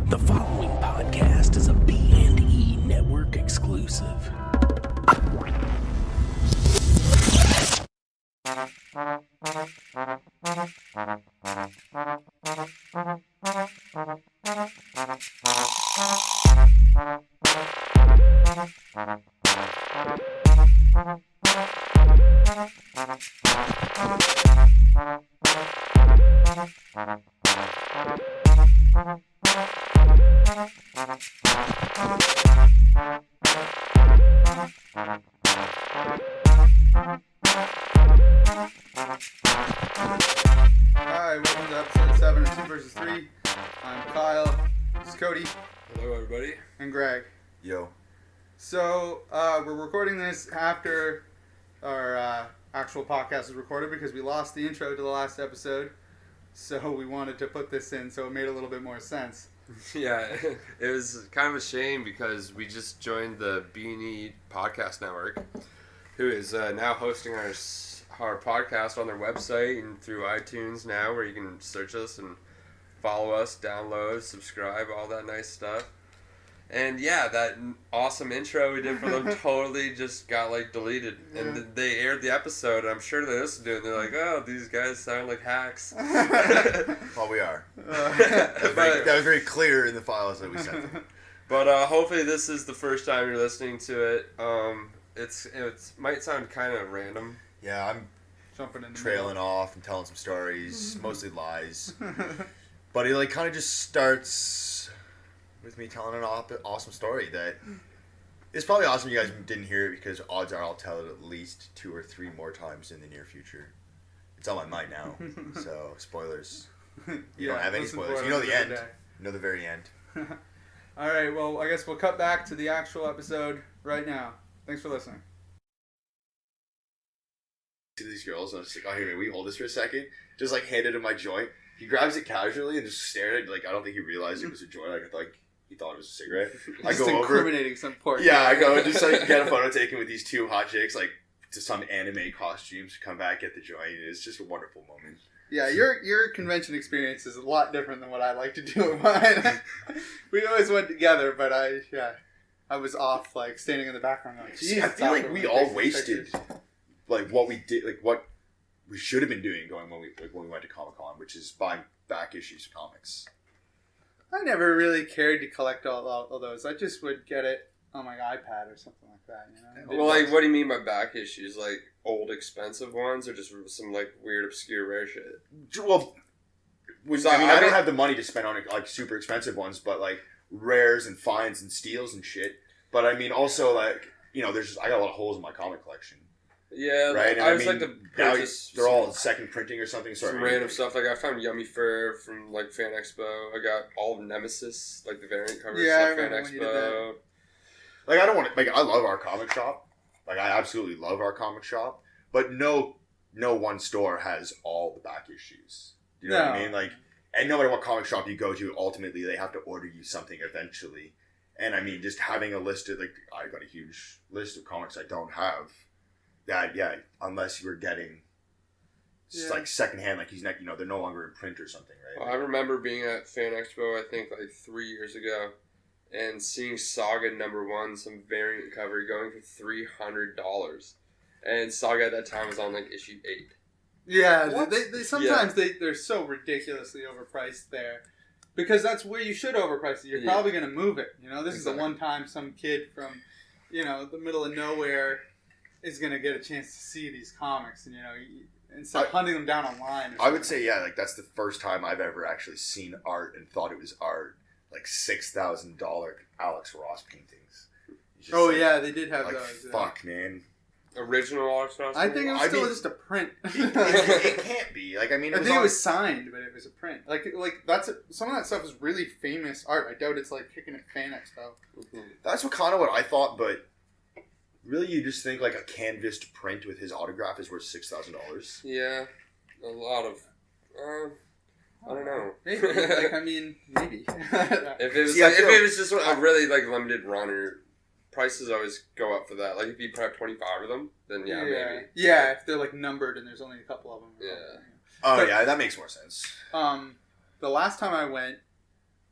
The following podcast is a B&E Network exclusive. Hi, welcome to episode 7 of 2 vs. 3. I'm Kyle, this is Cody, Hello, everybody. and Greg. Yo. So, we're recording this after our actual podcast was recorded because we lost the intro to the last episode. So we wanted to put this in so it made a little bit more sense. Yeah, it was kind of a shame because we just joined the B&E Podcast Network, who is now hosting our podcast on their website and through iTunes now, where you can search us and follow us, download, subscribe, all that nice stuff. And yeah, that awesome intro we did for them totally just got deleted. Yeah. And they aired the episode, and I'm sure they listened to it, and they're like, oh, these guys sound like hacks. Well, we are. That was very clear in the files that we sent them. But hopefully this is the first time you're listening to it. It might sound kind of random. Yeah, I'm Jumping in the trailing off and telling some stories, mostly lies. But it kind of just starts with me telling an awesome story that it's probably awesome you guys didn't hear it because odds are I'll tell it at least 2 or 3 more times in the near future. It's on my mind now, so spoilers. You don't have any listen for spoilers. it You know on the end. day. You know the very end. Alright, well, I guess we'll cut back to the actual episode right now. Thanks for listening. To these girls, and I was like, oh, here, will you hold this for a second? Just handed him my joint. He grabs it casually and just stared at it. I don't think he realized it was a joint. I thought he thought it was a cigarette. I Just go over. incriminating some poor Yeah, guy. I go and just get a photo taken with these 2 hot chicks, to some anime costumes, come back, get the joint. It's just a wonderful moment. Yeah, your convention experience is a lot different than what I like to do with mine. We always went together, but I was off, standing in the background. See, I feel like we all wasted, what we did, what we should have been doing when we went to Comic-Con, which is buying back issues of comics. I never really cared to collect all those. I just would get it on my iPad or something like that, you know? Well, what do you mean by back issues? Old expensive ones, or just some weird obscure rare shit? Well, I don't have the money to spend on super expensive ones, but rares and finds and steals and shit. But I mean, also I got a lot of holes in my comic collection. Yeah, right. And I was to purchase. They're all second printing or something. Some random stuff. I found Yummy Fur from Fan Expo. I got all of Nemesis, the variant covers. Yeah, Fan Expo. I don't want to. I love our comic shop. I absolutely love our comic shop. But no one store has all the back issues. You know what I mean? And no matter what comic shop you go to, ultimately they have to order you something eventually. And I mean, just having a list of I got a huge list of comics I don't have. That unless you were getting secondhand, they're no longer in print or something, right? Well, I remember being at Fan Expo, I think 3 years ago, and seeing Saga #1, some variant cover, going for $300, and Saga at that time was on issue 8. Yeah, they sometimes they're so ridiculously overpriced there. Because that's where you should overprice it. You're probably going to move it. This is the one time some kid from, the middle of nowhere is going to get a chance to see these comics. And, instead of hunting them down online. I would say, that's the first time I've ever actually seen art and thought it was art. $6,000 Alex Ross paintings. They did have those. Fuck, man. Original Alex Ross? I think it was still just a print. It can't be. I think it was signed, but it was a print. Some of that stuff is really famous art. I doubt it's kicking at Fan Expo. Mm-hmm. That's what I thought, but really you just think a canvased print with his autograph is worth $6,000? Yeah. A lot of... I don't know. Maybe. Maybe. If it was just a really limited run, or prices always go up for that. If you have 25 of them, then maybe. Yeah, if they're numbered and there's only a couple of them. Yeah. Oh, yeah, that makes more sense. The last time I went,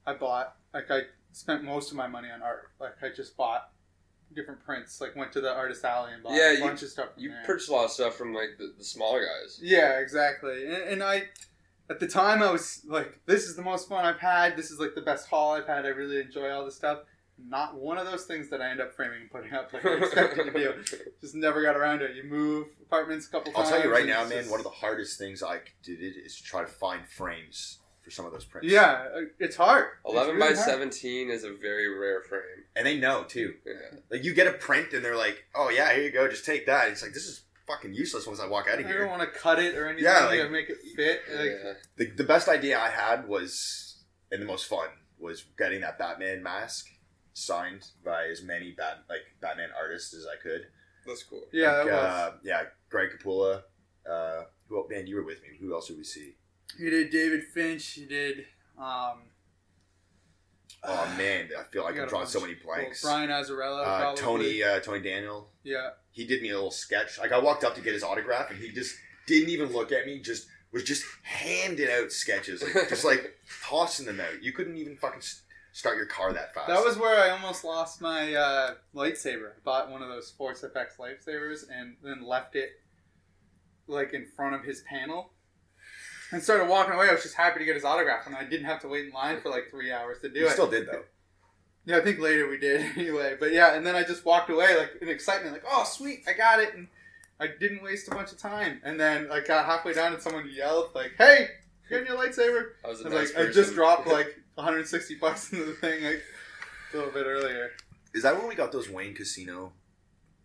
I bought, like, I spent most of my money on art. Like, I just bought different prints. Like, went to the Artist Alley and bought a bunch of stuff from You there. purchased a lot of stuff from, like, the smaller guys. Yeah, exactly. And I, at the time, I was like, this is the most fun I've had. This is, like, the best haul I've had. I really enjoy all this stuff. Not one of those things that I end up framing and putting up like I expected to do. Just never got around to it. You move apartments a couple times. I'll tell you right now, man, one of the hardest things I did is to try to find frames for some of those prints. Yeah, it's hard. 11 by 17 is a very rare frame. And they know, too. Yeah. Like, you get a print and they're like, oh, yeah, here you go, just take that. It's like, this is fucking useless once I walk out of here. I don't want to cut it or anything. Yeah, Like, make it fit. Like, The best idea I had was, and the most fun, was getting that Batman mask signed by as many Batman artists as I could. That's cool. Yeah, like, that was. Greg Capullo. Well, man, you were with me. Who else did we see? You did David Finch. You did. Oh man, I feel like I'm drawing so many blanks. Brian Azzarello. Tony Daniel. Yeah. He did me a little sketch. Like, I walked up to get his autograph, and he just didn't even look at me. Was just handing out sketches, like just like tossing them out. You couldn't even fucking start your car that fast. That was where I almost lost my lightsaber. I bought one of those Force FX lightsabers and then left it like in front of his panel and started walking away. I was just happy to get his autograph and I didn't have to wait in line for like 3 hours to do it. You still did though. Yeah, I think later we did anyway. But yeah, and then I just walked away like in excitement, like, oh sweet, I got it, and I didn't waste a bunch of time. And then I got halfway down and someone yelled like, "Hey, you got your lightsaber?" I was like, I just dropped like $160 into the thing like a little bit earlier. Is that when we got those Wayne Casino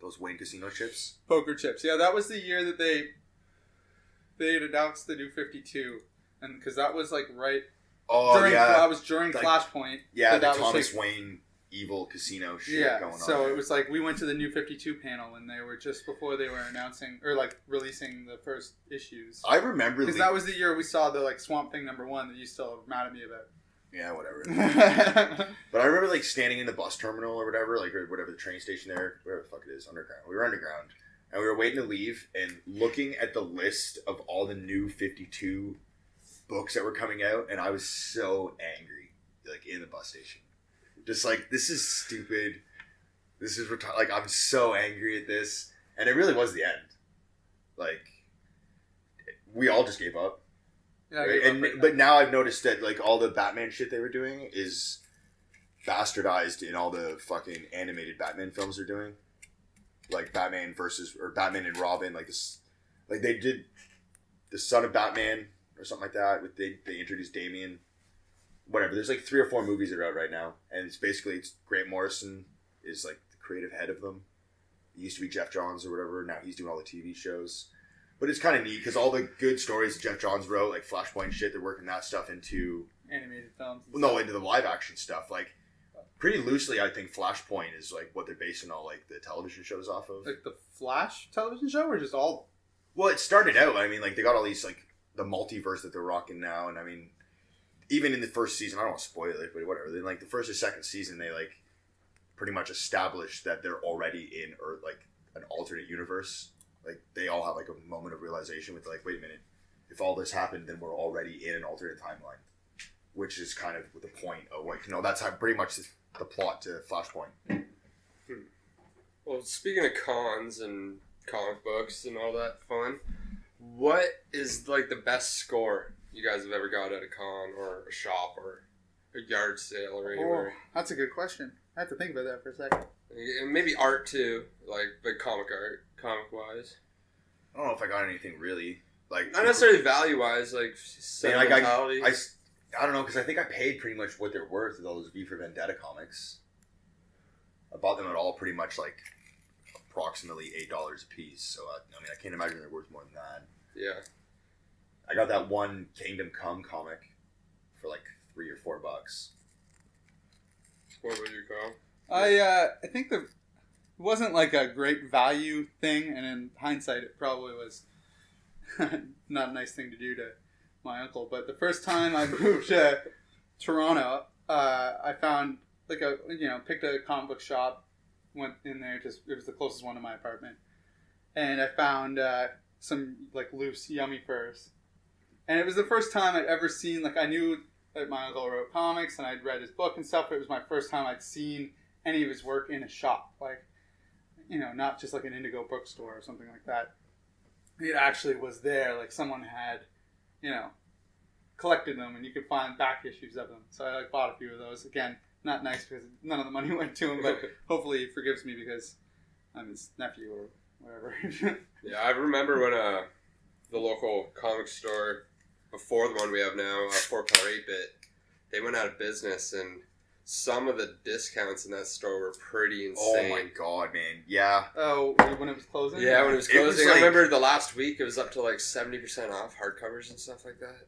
chips? Poker chips. Yeah, that was the year that they had announced the new 52, and because that was like right. Oh yeah, that was during like, Flashpoint. Yeah, the that Thomas was like, Wayne evil casino shit going on. So it was like we went to the new 52 panel, and they were just before they were announcing or like releasing the first issues. I remember because that was the year we saw the like Swamp Thing #1 that you still are mad at me about. Yeah, whatever. But I remember like standing in the bus terminal or whatever, like or whatever the train station there, whatever the fuck it is, underground. We were underground, and we were waiting to leave and looking at the list of all the new 52 books that were coming out, and I was so angry, like in the bus station, just like this is stupid. This is like I'm so angry at this, and it really was the end. Like we all just gave up. Yeah, right? But now I've noticed that like all the Batman shit they were doing is bastardized in all the fucking animated Batman films they're doing, like Batman and Robin, like this, like they did the Son of Batman or something like that. They introduced Damian, whatever. There's like 3 or 4 movies that are out right now, and it's Grant Morrison is like the creative head of them. He used to be Jeff Johns or whatever. Now he's doing all the TV shows. But it's kind of neat because all the good stories Jeff Johns wrote, like Flashpoint shit, they're working that stuff into animated films. Into the live action stuff. Like pretty loosely, I think Flashpoint is like what they're basing all like the television shows off of. Like the Flash television show, or just all? Well, it started out. I mean, like they got all these like the multiverse that they're rocking now, and I mean, even in the first season, I don't want to spoil it, but whatever. Then like the first or second season, they like pretty much established that they're already in or like an alternate universe. Like they all have like a moment of realization with like, wait a minute, if all this happened, then we're already in an alternate timeline, which is kind of the point of like that's how pretty much the plot to Flashpoint. Well, speaking of cons and comic books and all that fun, what is like the best score you guys have ever got at a con or a shop or a yard sale or anywhere? Oh, that's a good question. I have to think about that for a second. And maybe art too, like but comic wise. I don't know if I got anything really like not necessarily value wise, like sentimentality. I don't know because I think I paid pretty much what they're worth with all those V for Vendetta comics. I bought them at all pretty much like approximately $8 a piece. So I mean I can't imagine they're worth more than that. Yeah. I got that one Kingdom Come comic for like $3 or $4. What would you call? I think it wasn't like a great value thing, and in hindsight, it probably was not a nice thing to do to my uncle. But the first time I moved to Toronto, I found like picked a comic book shop, went in there, it was the closest one to my apartment, and I found some like loose Yummy Furs, and it was the first time I'd ever seen like I knew that my uncle wrote comics, and I'd read his book and stuff. But it was my first time I'd seen any of his work in a shop, like, you know, not just like an Indigo bookstore or something like that. It actually was there, like someone had, you know, collected them, and you could find back issues of them. So I like bought a few of those. Again, not nice because none of the money went to him, but hopefully he forgives me because I'm his nephew or whatever. Yeah, I remember when the local comic store before the one we have now, 4-Color 8-Bit, they went out of business, and some of the discounts in that store were pretty insane. Oh my god, man! Yeah. Oh, when it was closing? Yeah, when it was closing. It was like, I remember the last week it was up to like 70% off hardcovers and stuff like that.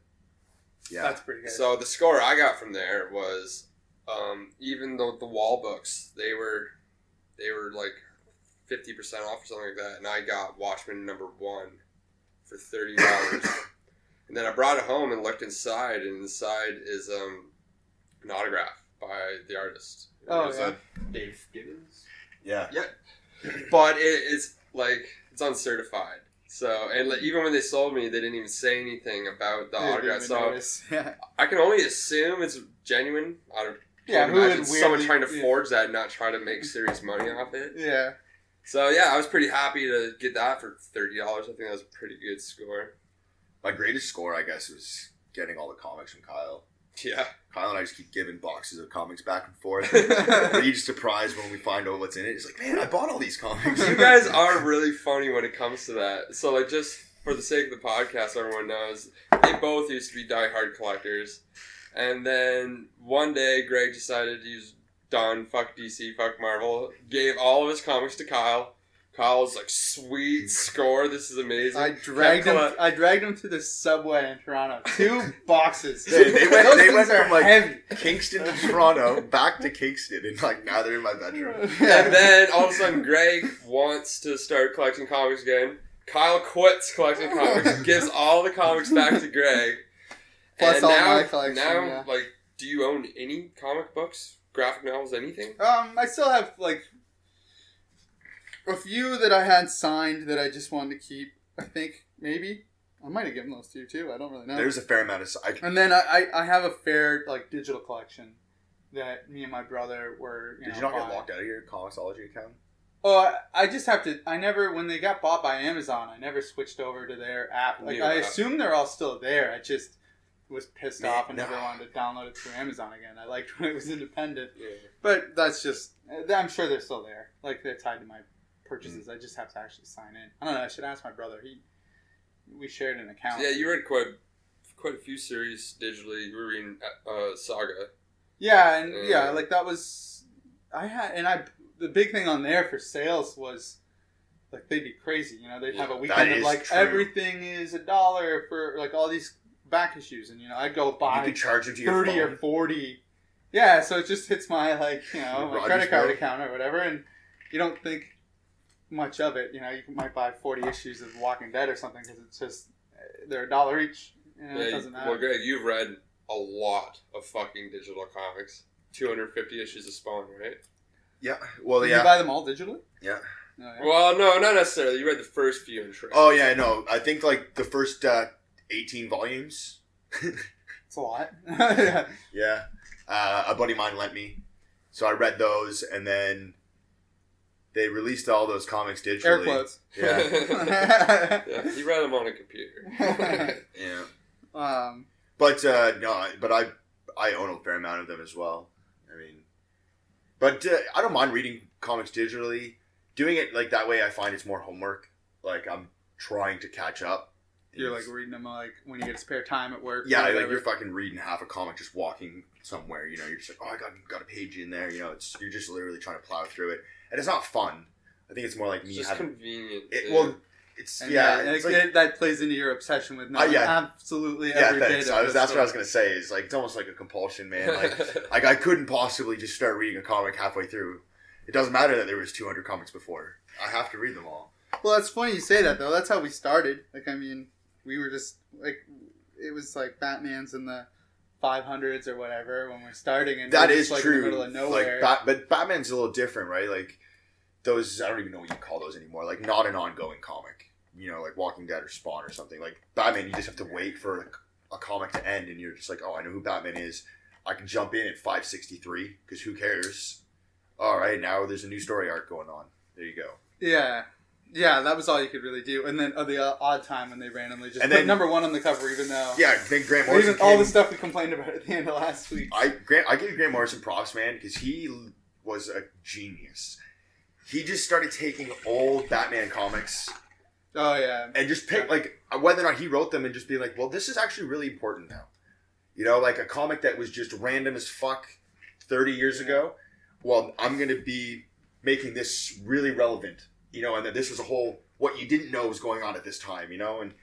Yeah, that's pretty good. So the score I got from there was even though the wall books they were like 50% off or something like that, and I got Watchmen #1 for $30. And then I brought it home and looked inside, and inside is an autograph by the artist. Oh, yeah. Dave Gibbons. Yeah. Yeah. But it's like it's uncertified. So, and like, even when they sold me, they didn't even say anything about the autograph. So Yeah. I can only assume it's genuine. I don't. Yeah, Can't who would imagine someone weirdly- trying to forge that and not try to make serious money off it. Yeah. So yeah, I was pretty happy to get that for $30. I think that was a pretty good score. My greatest score, I guess, was getting all the comics from Kyle. Yeah. Kyle and I just keep giving boxes of comics back and forth. And he's surprised when we find out what's in it. He's like, man, I bought all these comics. You guys are really funny when it comes to that. So like, just for the sake of the podcast, everyone knows they both used to be diehard collectors. And then one day, Greg decided he's done. Fuck DC, fuck Marvel. Gave all of his comics to Kyle. Kyle was like, "Sweet score! This is amazing." I dragged him to the subway in Toronto. 2 boxes. They Those went things are from like heavy. Kingston to Toronto, back to Kingston, and like now they're in my bedroom. And then all of a sudden, Greg wants to start collecting comics again. Kyle quits collecting comics, gives all the comics back to Greg. Plus and all now, my collection, Now, yeah. like, do you own any comic books, graphic novels, anything? I still have like a few that I had signed that I just wanted to keep. I think maybe I might have given those to you too. I don't really know. There's a fair amount of. And then I have a fair like digital collection that me and my brother were. Did you not get buying. locked out of your Comixology account? Oh, I just have to. I never, when they got bought by Amazon, I never switched over to their app. Like, I assume they're all still there. I just was pissed off and never wanted to download it through Amazon again. I liked when it was independent. Yeah. But that's just, I'm sure they're still there. Like, they're tied to my purchases. I just have to actually sign in. I don't know. I should ask my brother. We shared an account. Yeah, you read quite a few series digitally. You were reading Saga. Yeah, and like that was, the big thing on there for sales was, like, they'd be crazy. You know, they'd have a weekend of, like, true. everything is $1 for, like, all these back issues. And, you know, I'd go buy You could charge them to your 30 phone. or 40. Yeah, so it just hits my, like, you know, my Rogers credit card bill. account or whatever. And you don't think much of it. You know, you might buy 40 issues of Walking Dead or something because it's just, they're $1 each. You know, it doesn't matter. Well, Greg, you've read a lot of fucking digital comics. 250 issues of Spawn, right? Yeah. Well, Did yeah. you buy them all digitally? Yeah. Oh, yeah. Well, no, not necessarily. You read the first few in trade. Oh yeah, no. I think like the first 18 volumes. It's a lot. Yeah. Yeah. A buddy of mine lent me, so I read those, and then they released all those comics digitally. Air quotes. Yeah. Yeah, he read them on a computer. Yeah. But no, but I own a fair amount of them as well. I mean, but I don't mind reading comics digitally. Doing it like that way, I find it's more homework. Like I'm trying to catch up. You're like reading them like when you get spare time at work. Yeah, or like whatever. you're fucking reading half a comic just walking somewhere. You know, you're just like, oh, I got a page in there. You know, you're just literally trying to plow through it, and it's not fun. I think it's more like me It's just having. convenient. It's And it's like, that plays into your obsession with knowing absolutely every bit thanks. of That's what I was gonna say. Is like it's almost like a compulsion, man. Like I couldn't possibly just start reading a comic halfway through. It doesn't matter that there was 200 comics before. I have to read them all. Well, that's funny you say that though. That's how we started. Like, I mean, we were just like, it was like Batman's in the 500s or whatever when we're starting, and That we're is just, like, true. in the middle of nowhere. Like, but Batman's a little different, right? Like those, I don't even know what you call those anymore. Like not an ongoing comic. You know, like Walking Dead or Spawn or something. Like Batman, you just have to wait for a comic to end and you're just like, oh, I know who Batman is. I can jump in at 563 because who cares? All right, now there's a new story arc going on. There you go. Yeah. Yeah, that was all you could really do. And then the odd time when they randomly just put number 1 on the cover, even though... Yeah, then Grant Morrison all the stuff we complained about at the end of last week. I give Grant Morrison props, man, because he was a genius. He just started taking old Batman comics... Oh, yeah. And just pick, like, whether or not he wrote them and just be like, well, this is actually really important now. You know, like a comic that was just random as fuck 30 years ago. Well, I'm going to be making this really relevant. You know, and that this was a whole, what you didn't know was going on at this time, you know? And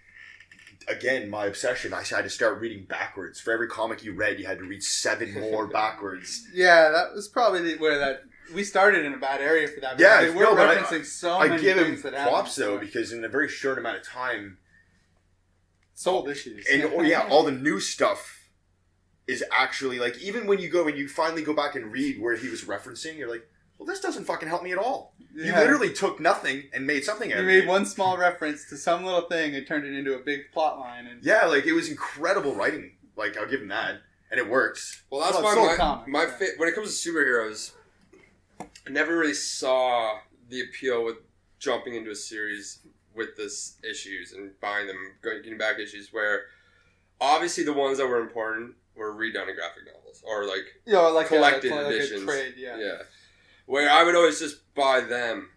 again, my obsession, I had to start reading backwards. For every comic you read, you had to read 7 more backwards. Yeah, that was probably where that, we started in a bad area for that. Yeah, they were referencing so many things. I give him props, though, because in a very short amount of time... Sold issues. And, all the new stuff is actually, like, even when you finally go back and read where he was referencing, you're like, well, this doesn't fucking help me at all. Yeah. You literally took nothing and made something out of it. You made one small reference to some little thing and turned it into a big plot line. And yeah, like, it was incredible writing. Like, I'll give him that. And it works. Well, that's why when it comes to superheroes, I never really saw the appeal with jumping into a series with this issues and buying them, getting back issues where obviously the ones that were important were redone in graphic novels or like collected editions. Like a trade, yeah. Where I would always just buy them.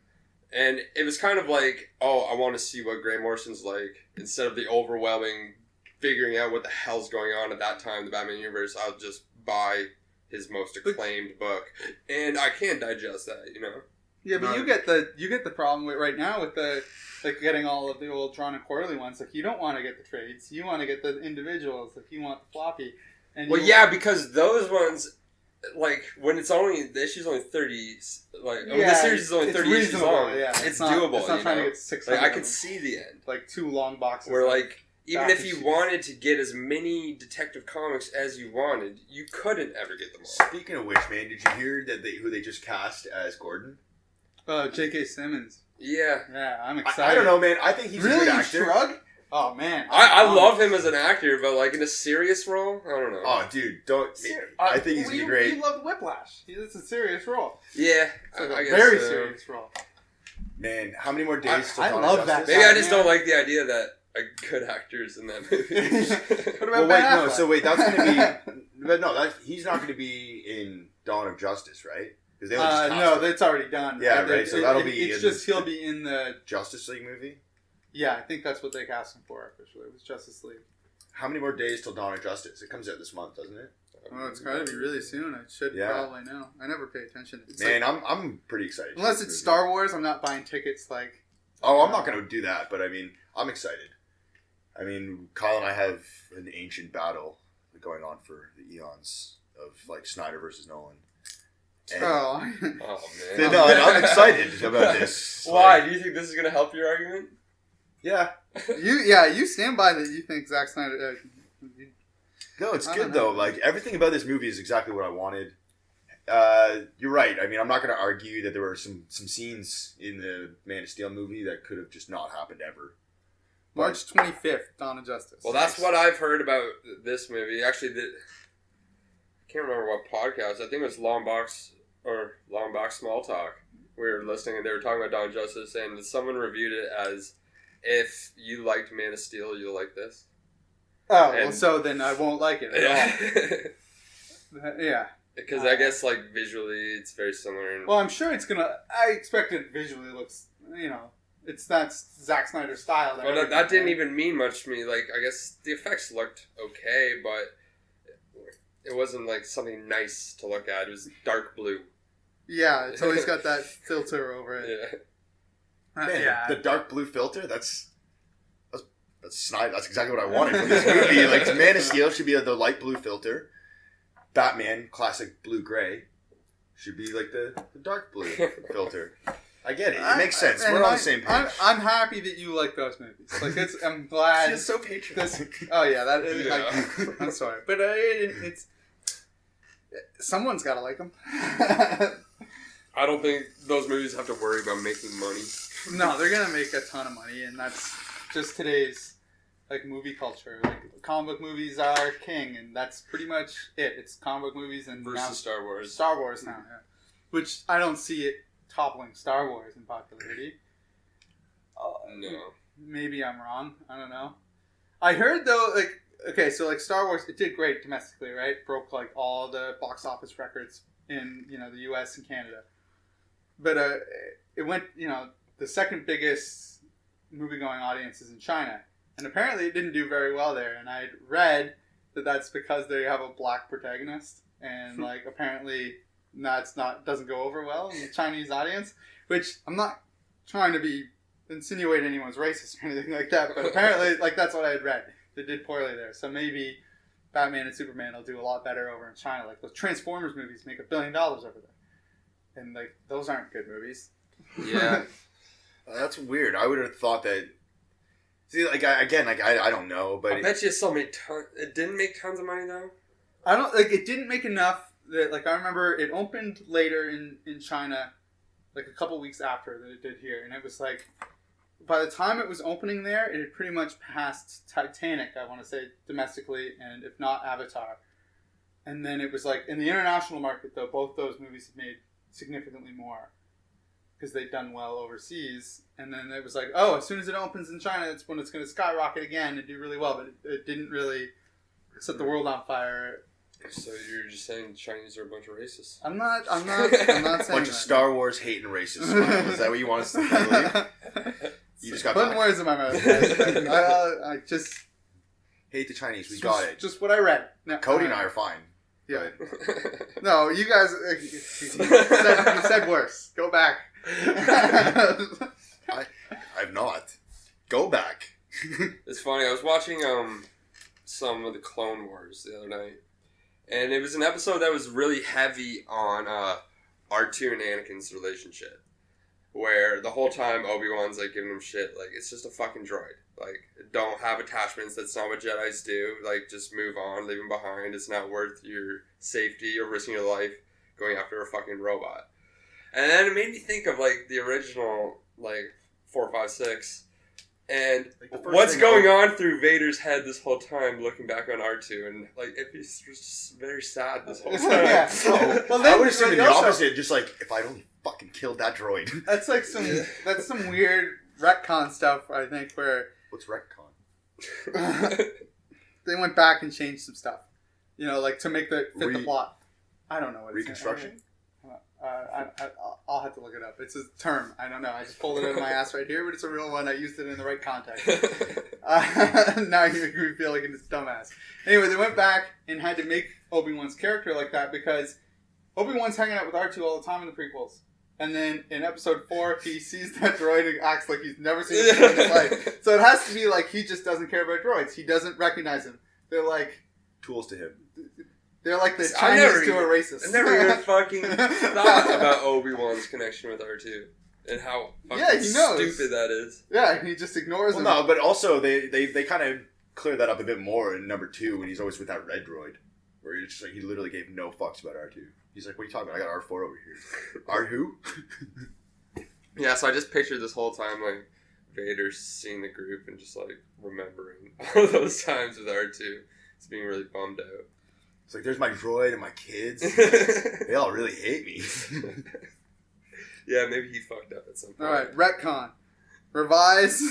And it was kind of like, oh, I want to see what Grant Morrison's like. Instead of the overwhelming figuring out what the hell's going on at that time, the Batman universe, I'll just buy his most acclaimed book. And I can't digest that, you know? Yeah, but you get the problem right now with the getting all of the old drawn and quarterly ones. Like, you don't want to get the trades. You want to get the individuals. Like, you want the floppy. And because those ones... Like, when it's only, the issue's only 30, the series is only 30 issues long. Yeah. It's doable, It's not trying to get 600. Like, I could see the end. Like, 2 long boxes. Where, like, even if you wanted to get as many Detective Comics as you wanted, you couldn't ever get them all. Speaking of which, man, did you hear that who they just cast as Gordon? J.K. Simmons. Yeah. Yeah, I'm excited. I don't know, man. I think he's a good actor. Shrug? Oh, man. I love him as an actor, but, like, in a serious role? I don't know. Oh, dude, I think he's going to be great. You love Whiplash. It's a serious role. Yeah. It's like a very serious role. Man, how many more days I love that. Maybe I just don't like the idea that a good actor's in that movie. What about Ben Affleck? That's going to be... But no, he's not going to be in Dawn of Justice, right? No, that's already done. Yeah, right. So that'll be... It's just he'll be in the... Justice League movie? Yeah, I think that's what they cast him for officially. It was Justice League. How many more days till Dawn of Justice? It comes out this month, doesn't it? Oh, it's got to be really soon. I should probably know. I never pay attention. I'm pretty excited. Unless it's Star Wars, I'm not buying tickets like... Oh, I'm not going to do that, but I mean, I'm excited. I mean, Kyle and I have an ancient battle going on for the eons of, like, Snyder versus Nolan. And oh, man. No, I'm excited about this. Why? Do you think this is going to help your argument? Yeah. You stand by that you think Zack Snyder... No, it's good, though. Like, everything about this movie is exactly what I wanted. You're right. I mean, I'm not going to argue that there were some scenes in the Man of Steel movie that could have just not happened ever. March 25th, Dawn of Justice. Well, that's what I've heard about this movie. Actually, I can't remember what podcast. I think it was Long Box Small Talk. We were listening, and they were talking about Dawn of Justice, and someone reviewed it as, if you liked Man of Steel, you'll like this. Oh, well, so then I won't like it at all. Yeah. Because I guess, like, visually, it's very similar. Well, I'm sure it's gonna... I expect it visually looks, that's Zack Snyder's style. Well, that didn't even mean much to me. Like, I guess the effects looked okay, but it wasn't, like, something nice to look at. It was dark blue. Yeah, it's always got that filter over it. Yeah. The dark blue filter, that's Snyder. That's exactly what I wanted from this movie. Like, Man of Steel should be the light blue filter. Batman, classic blue-gray, should be like the dark blue filter. I get it. It makes sense. We're on the same page. I'm happy that you like those movies. Like, I'm glad. She's so patriotic. Oh yeah, that is. Yeah. Like, I'm sorry, but it's someone's got to like them. I don't think those movies have to worry about making money. No, they're gonna make a ton of money, and that's just today's like movie culture. Like comic book movies are king, and that's pretty much it. It's comic book movies and versus now Star Wars. Star Wars now, yeah. Which I don't see it toppling Star Wars in popularity. No. Maybe I'm wrong. I don't know. I heard though, like, okay, so like Star Wars, it did great domestically, right? Broke like all the box office records in the U.S. and Canada. But it went, the second biggest movie-going audience is in China, and apparently it didn't do very well there. And I read that that's because they have a black protagonist, and like apparently doesn't go over well in the Chinese audience. Which I'm not trying to be insinuate anyone's racist or anything like that, but apparently like that's what I had read. They did poorly there, so maybe Batman and Superman will do a lot better over in China. Like those Transformers movies make $1 billion over there, and like those aren't good movies. Yeah. That's weird. I would have thought that. See, like I don't know, but I bet you so many tons. It didn't make tons of money though. I don't like. It didn't make enough that like I remember it opened later in China, like a couple weeks after that it did here, and it was like by the time it was opening there, it had pretty much passed Titanic. I want to say domestically, and if not Avatar, and then it was like in the international market though, both those movies had made significantly more. Because they'd done well overseas, and then it was like, oh, as soon as it opens in China, that's when it's going to skyrocket again and do really well. But it didn't really set the world on fire. So you're just saying the Chinese are a bunch of racists? I'm not saying bunch of Star Wars hating racists. Is that what you want us to believe? You just got putting words in my mouth. I just hate the Chinese. We got it. Just what I read. No, Cody and I are fine. Yeah. No, you guys. You said worse. Go back. I've not. Go back. It's funny. I was watching some of the Clone Wars the other night, and it was an episode that was really heavy on R2 and Anakin's relationship, where the whole time Obi-Wan's like giving him shit, like it's just a fucking droid. Like, don't have attachments. That's not what Jedis do. Like, just move on, leave him behind. It's not worth your safety or risking your life going after a fucking robot. And then it made me think of, like, the original, like, 4, 5, 6. And like what's going on through Vader's head this whole time, looking back on R2. And, like, it's just very sad this whole time. Yeah. Well, then, I would assume the opposite. Just like, if I'd only fucking killed that droid. That's like some weird retcon stuff, I think, where... What's retcon? They went back and changed some stuff. Like to make fit the plot. I don't know what Reconstruction? It's I'll have to look it up. It's a term. I don't know. I just pulled it out of my ass right here, but it's a real one. I used it in the right context. Now you make me feel like it's dumbass. Anyway, they went back and had to make Obi-Wan's character like that because Obi-Wan's hanging out with R2 all the time in the prequels. And then in episode 4, he sees that droid and acts like he's never seen a droid in his life. So it has to be like he just doesn't care about droids. He doesn't recognize them. They're like... tools to him. They're like the Chinese to a racist. I never even fucking thought about Obi-Wan's connection with R2. And how fucking stupid that is. Yeah, and he just ignores him. No, but also they kind of clear that up a bit more in number 2 when he's always with that red droid. Where he's just like, he literally gave no fucks about R2. He's like, what are you talking about? I got R4 over here. R who? Yeah, so I just pictured this whole time, like, Vader seeing the group and just, like, remembering all those times with R2. It's being really bummed out. It's like, there's my droid and my kids. They all really hate me. Yeah, maybe he fucked up at some point. Alright, retcon. Revise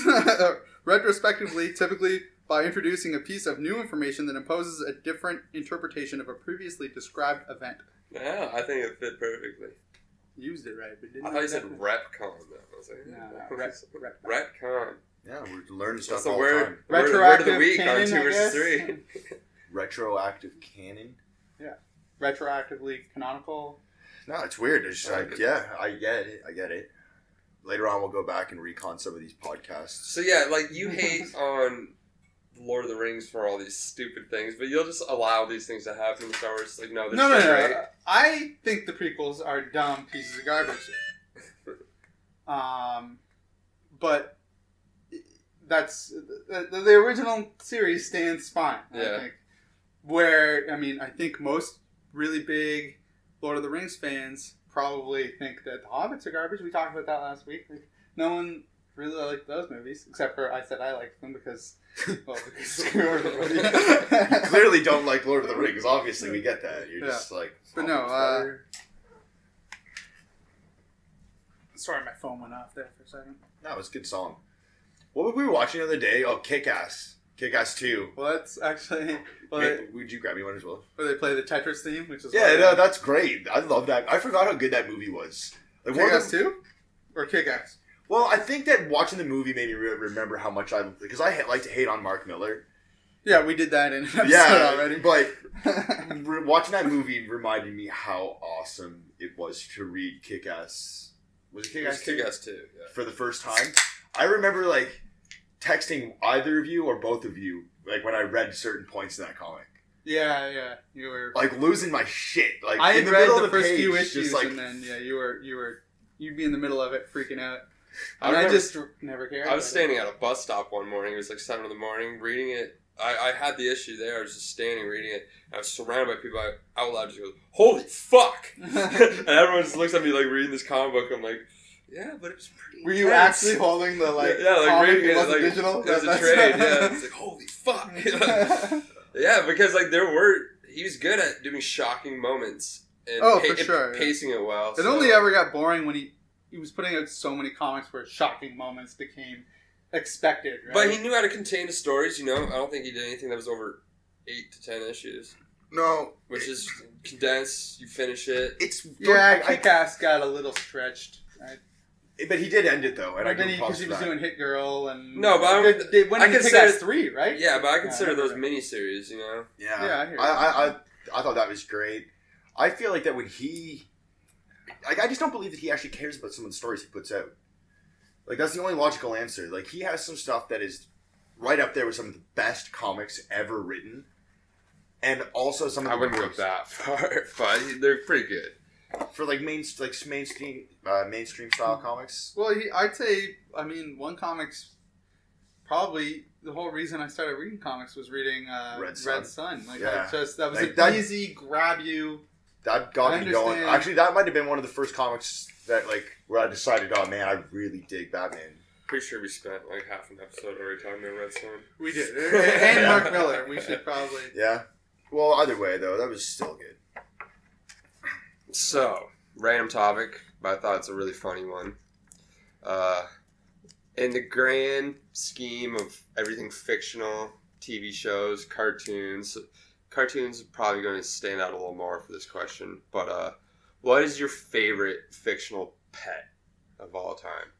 retrospectively, typically by introducing a piece of new information that imposes a different interpretation of a previously described event. Yeah, I think it fit perfectly. Used it right, but didn't. I thought you said retcon though. I was like, retcon. Yeah, we're learning stuff That's all the the word, time. word of the week canon, on 2 versus 3. Retroactive canon? Yeah. Retroactively canonical. No, it's weird. It's just like, yeah, I get it. Later on, we'll go back and recon some of these podcasts. So yeah, like, you hate on Lord of the Rings for all these stupid things, but you'll just allow these things to happen in Star Wars. Like, no. Great. I think the prequels are dumb pieces of garbage. But that's the original series stands fine. Yeah. I think. I think most really big Lord of the Rings fans probably think that the Hobbits are garbage. We talked about that last week. Like, no one really like those movies. Except for I said I liked them because screw everybody. You clearly don't like Lord of the Rings. Obviously, we get that. You're just like... But no, sorry, my phone went off there for a second. No, it was a good song. What were we watching the other day? Oh, Kick-Ass. Kick-Ass 2. Well, that's actually... Would you grab me one as well? Where they play the Tetris theme, which is... Yeah, no, that's great. I love that. I forgot how good that movie was. Like, Kick-Ass 2? Or Kick-Ass? Well, I think that watching the movie made me remember how much I... Because I like to hate on Mark Miller. Yeah, we did that in an episode already. But watching that movie reminded me how awesome it was to read Kick-Ass. Was it Kick-Ass 2? Kick-Ass 2, yeah. For the first time. I remember, like, texting either of you or both of you, like, when I read certain points in that comic. Yeah. You were... Like, losing my shit. Like, I in had the read middle the of the first page, few issues, just like, and then, you'd be in the middle of it, freaking out. I I just never cared. I was standing at a bus stop one morning. It was like 7 in the morning, reading it. I had the issue there. I was just standing reading it. And I was surrounded by people. I out loud just goes, "Holy fuck!" And everyone just looks at me like reading this comic book. I'm like, yeah, but it was pretty. Were you intense. actually holding the like? Yeah, like comic? reading It it. wasn't Like, digital. it was a trade. Yeah, it's like holy fuck. Yeah, because like he was good at doing shocking moments and for sure, pacing it well. It only ever got boring when he was putting out so many comics where shocking moments became expected, right? But he knew how to contain the stories, you know? I don't think he did anything that was over 8 to 10 issues. No. Which is condensed, you finish it. Kick-Ass got a little stretched. Right? But he did end it, though. And because he was doing Hit Girl and... No, but I consider Kick-Ass 3, right? Yeah, but I consider those miniseries, you know? Yeah, I hear I thought that was great. I feel like that when he... Like, I just don't believe that he actually cares about some of the stories he puts out. Like, that's the only logical answer. Like, he has some stuff that is right up there with some of the best comics ever written. And also some of the... I wouldn't go that far, but they're pretty good. For, like, mainstream style comics? Well, I'd say, one comic's probably... The whole reason I started reading comics was reading Red Sun. Like, that was an easy grab you... That got me going. Actually, that might have been one of the first comics that, like, where I decided, oh man, I really dig Batman. Pretty sure we spent like half an episode already talking about Red Sun. We did. And Mark Miller. We should probably... Yeah. Well, either way, though, that was still good. So, random topic, but I thought it's a really funny one. In the grand scheme of everything fictional, TV shows, cartoons are probably going to stand out a little more for this question. But what is your favorite fictional pet of all time?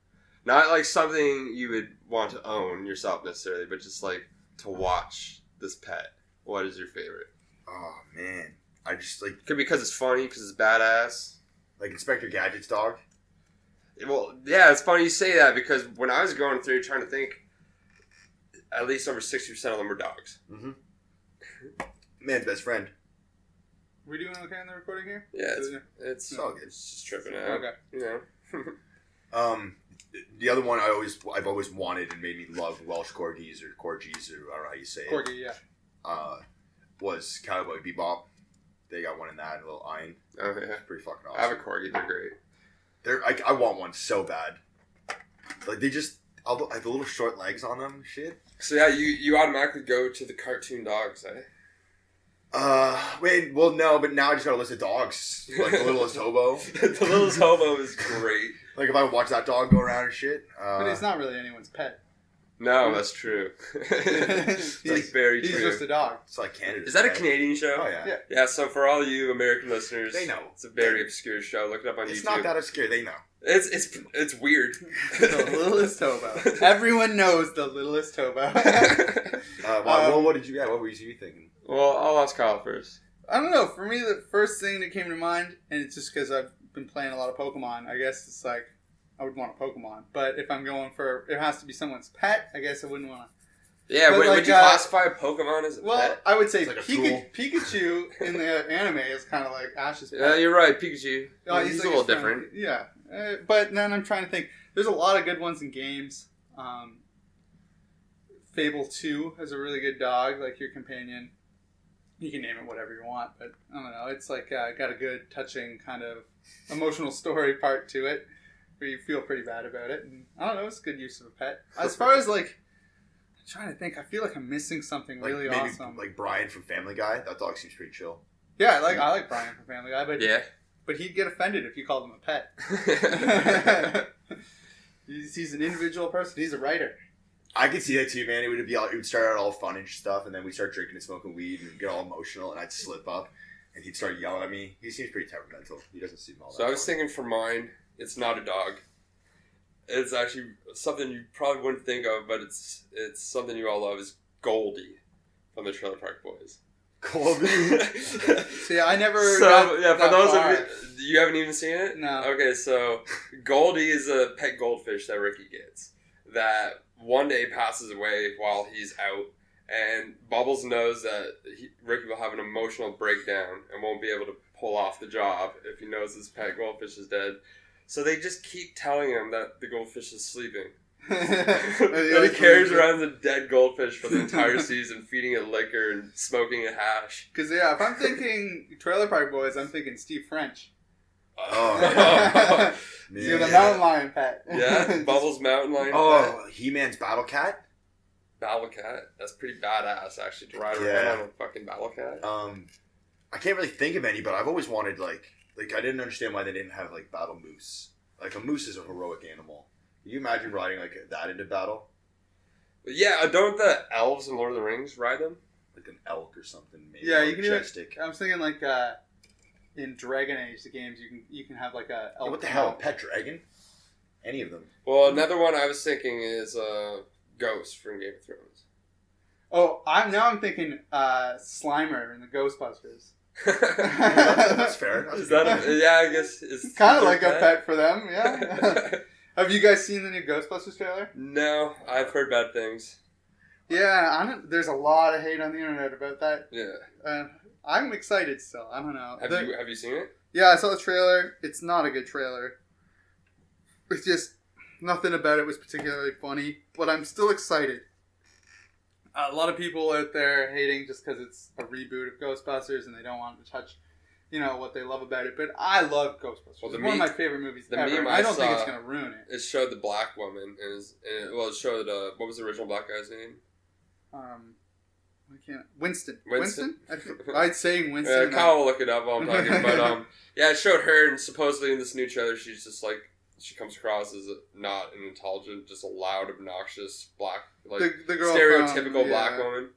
Not like something you would want to own yourself necessarily, but just like to watch this pet. What is your favorite? Oh, man. I just like... Could be because it's funny, because it's badass. Like Inspector Gadget's dog? Well, yeah, it's funny you say that because when I was going through trying to think, at least over 60% of them were dogs. Mm-hmm. Man's best friend. We doing okay on the recording here? Yeah, it's all good. It's just tripping out. Okay. You know. The other one I've always wanted and made me love Welsh corgis or corgis or I don't know how you say it. Corgi, yeah. Was Cowboy Bebop. They got one in that, a little iron. Oh yeah, it's pretty fucking awesome. I have a corgi. They're great. I want one so bad. Like they just like the little short legs on them, and shit. So yeah, you automatically go to the cartoon dogs, eh? Wait, well, no, but now I just got a list of dogs. Like the Littlest Hobo. The Littlest Hobo is great. Like if I would watch that dog go around and shit. But it's not really anyone's pet. No, that's true. It's like very true. He's just a dog. It's like Canada. Is that a Canadian show? Oh, yeah. Yeah, so for all you American listeners, they know. It's a very obscure show. Look it up on YouTube. It's not that obscure. They know. It's weird. The Littlest Hobo. Everyone knows the Littlest Hobo. Well, what did you? Yeah, what were you thinking? Well, I'll ask Kyle first. I don't know. For me, the first thing that came to mind, and it's just because I've been playing a lot of Pokemon, I guess it's like I would want a Pokemon. But if I'm going for, it has to be someone's pet, I guess I wouldn't want to. Yeah, would you classify a Pokemon as a pet? Well, I would say like Pikachu in the anime is kind of like Ash's pet. Yeah, you're right, Pikachu. He's like a little different. Yeah. But then I'm trying to think. There's a lot of good ones in games. Fable 2 has a really good dog, like your companion. You can name it whatever you want, but I don't know. It's like got a good, touching kind of emotional story part to it. where you feel pretty bad about it. And I don't know, it's a good use of a pet. As far as like, I'm trying to think, I feel like I'm missing something Like really maybe, awesome. like Brian from Family Guy. That dog seems pretty chill. Yeah, I like Brian from Family Guy, but Yeah. but he'd get offended if you called him a pet. He's an individual person. He's a writer. I could see that too, man. It would start out all fun and stuff, and then we start drinking and smoking weed and get all emotional, and I'd slip up, and he'd start yelling at me. He seems pretty temperamental. He doesn't seem all that. So I was fun. thinking for mine, it's not a dog. It's actually something you probably wouldn't think of, but it's something you all love. Is Goldie from the Trailer Park Boys. Goldie. See, I never. So yeah, for those far. of you haven't even seen it. No. Okay, so Goldie is a pet goldfish that Ricky gets. That one day passes away while he's out, and Bubbles knows that Ricky will have an emotional breakdown and won't be able to pull off the job if he knows his pet goldfish is dead. So they just keep telling him that the goldfish is sleeping. And he carries around the dead goldfish for the entire season, feeding it liquor and smoking it hash. Because, yeah, if I'm thinking Trailer Park Boys, I'm thinking Steve French. Oh, You're the mountain lion pet. Yeah, Bubbles mountain lion pet. Oh, He-Man's Battle Cat? Battle cat. That's pretty badass, actually, to ride around on a fucking battle cat. I can't really think of any, but I've always wanted, like I didn't understand why they didn't have, like, battle moose. Like, a moose is a heroic animal. Can you imagine riding, like, that into battle? But yeah, don't the elves in Lord of the Rings ride them? Like an elk or something, maybe. Yeah, you can majestic. I was thinking, like, in Dragon Age, the games, you can have, like, a elk. Yeah, what the hell? A pet dragon? Any of them. Well, another one I was thinking is Ghost from Game of Thrones. Oh, I'm thinking Slimer in the Ghostbusters. That's fair. Is that yeah, I guess it's kind of like a pet for them, yeah. Have you guys seen the new Ghostbusters trailer? No, I've heard bad things. Yeah, there's a lot of hate on the internet about that. Yeah. I'm excited still. I don't know. Have you seen it? Yeah, I saw the trailer. It's not a good trailer. It's just nothing about it was particularly funny, but I'm still excited. A lot of people out there hating just because it's a reboot of Ghostbusters and they don't want to touch, what they love about it. But I love Ghostbusters. Well, it's one of my favorite movies ever. I don't think it's going to ruin it. It showed the black woman, and it showed, what was the original black guy's name? I can't. Winston? I'd say Winston. Yeah, Kyle will look it up while I'm talking. But, yeah, it showed her, and supposedly in this new trailer, she's just like, she comes across as not an intelligent, just a loud, obnoxious black, like the girl stereotypical black woman.